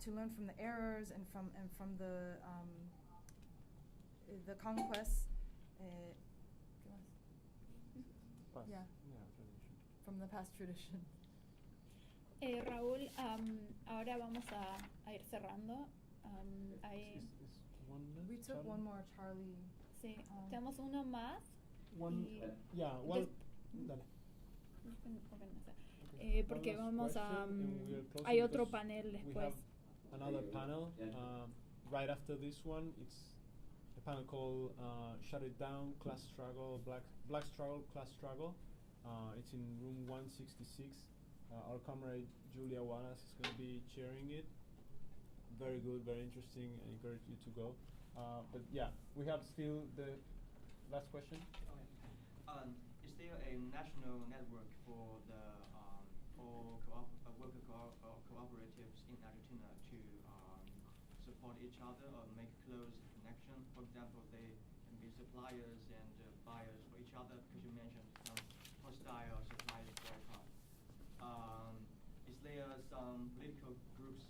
to learn from the errors and from the conquests. Yeah, from the past tradition. Raúl, ahora vamos a ir cerrando. We took one more, Charlie. Sí, tenemos uno más. Porque vamos a hay otro panel después. Another panel right after this one. It's a panel called "Shut It Down: Class Struggle, Black Struggle, Class Struggle." It's in room 166. Our comrade Julia Wallace is going to be chairing it. Very good, very interesting. I encourage you to go. But yeah, we have still the last question. Is there a national network for the worker cooperatives in Argentina to support each other or make close connection? For example, they can be suppliers and buyers for each other, because you mentioned some hostile suppliers boycott. Is there some political groups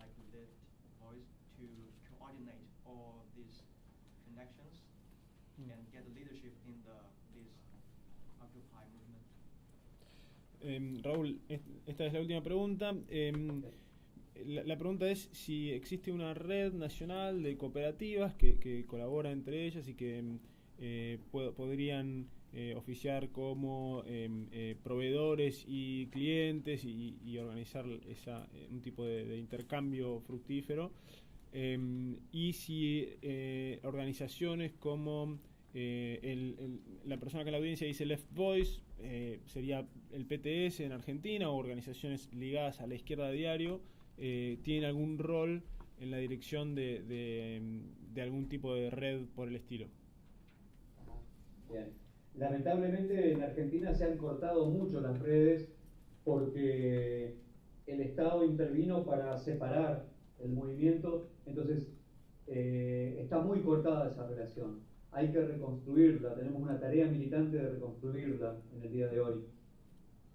like Left Voice to coordinate all these connections and get leadership in this Occupy movement? Raúl, esta es la última pregunta. La pregunta es si existe una red nacional de cooperativas que colabora entre ellas y que podrían oficiar como proveedores y clientes y organizar un tipo de intercambio fructífero, y si organizaciones como la persona que en la audiencia dice Left Voice, sería el PTS en Argentina, o organizaciones ligadas a la izquierda diario, tienen algún rol en la dirección de algún tipo de red por el estilo. Bien. Lamentablemente en Argentina se han cortado mucho las redes porque el Estado intervino para separar el movimiento, entonces está muy cortada esa relación. Hay que reconstruirla, tenemos una tarea militante de reconstruirla en el día de hoy.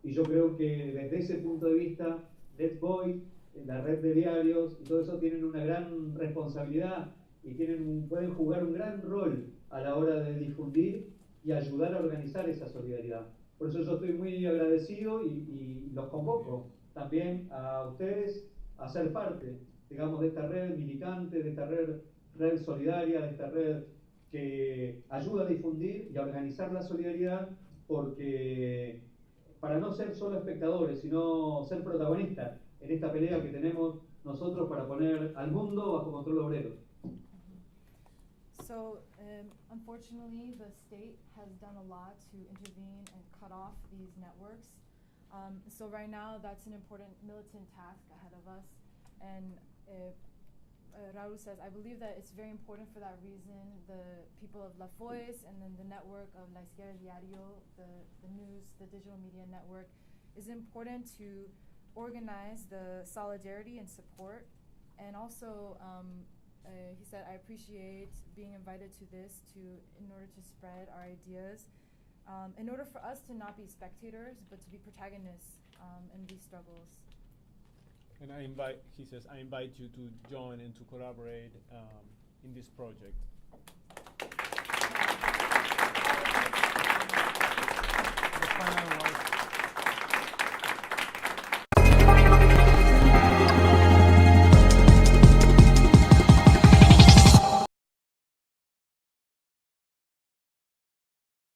Y yo creo que desde ese punto de vista, Let's Voice, la red de diarios y todo eso tienen una gran responsabilidad y pueden jugar un gran rol a la hora de difundir y ayudar a organizar esa solidaridad. Por eso yo estoy muy agradecido y los convoco también a ustedes a ser parte, digamos, de esta red militante, de esta red solidaria, de esta red que ayuda a difundir y a organizar la solidaridad, porque para no ser solo espectadores, sino ser protagonistas en esta pelea que tenemos nosotros para poner al mundo bajo control obrero. So, unfortunately, the state has done a lot to intervene and cut off these networks. So right now, that's an important militant task ahead of us. And Raúl says, I believe that it's very important for that reason, the people of La Voice and then the network of La Izquierda Diario, the news, the digital media network, is important to organize the solidarity and support. And also, he said, I appreciate being invited to this in order to spread our ideas, in order for us to not be spectators, but to be protagonists in these struggles. And he says, I invite you to join and to collaborate in this project.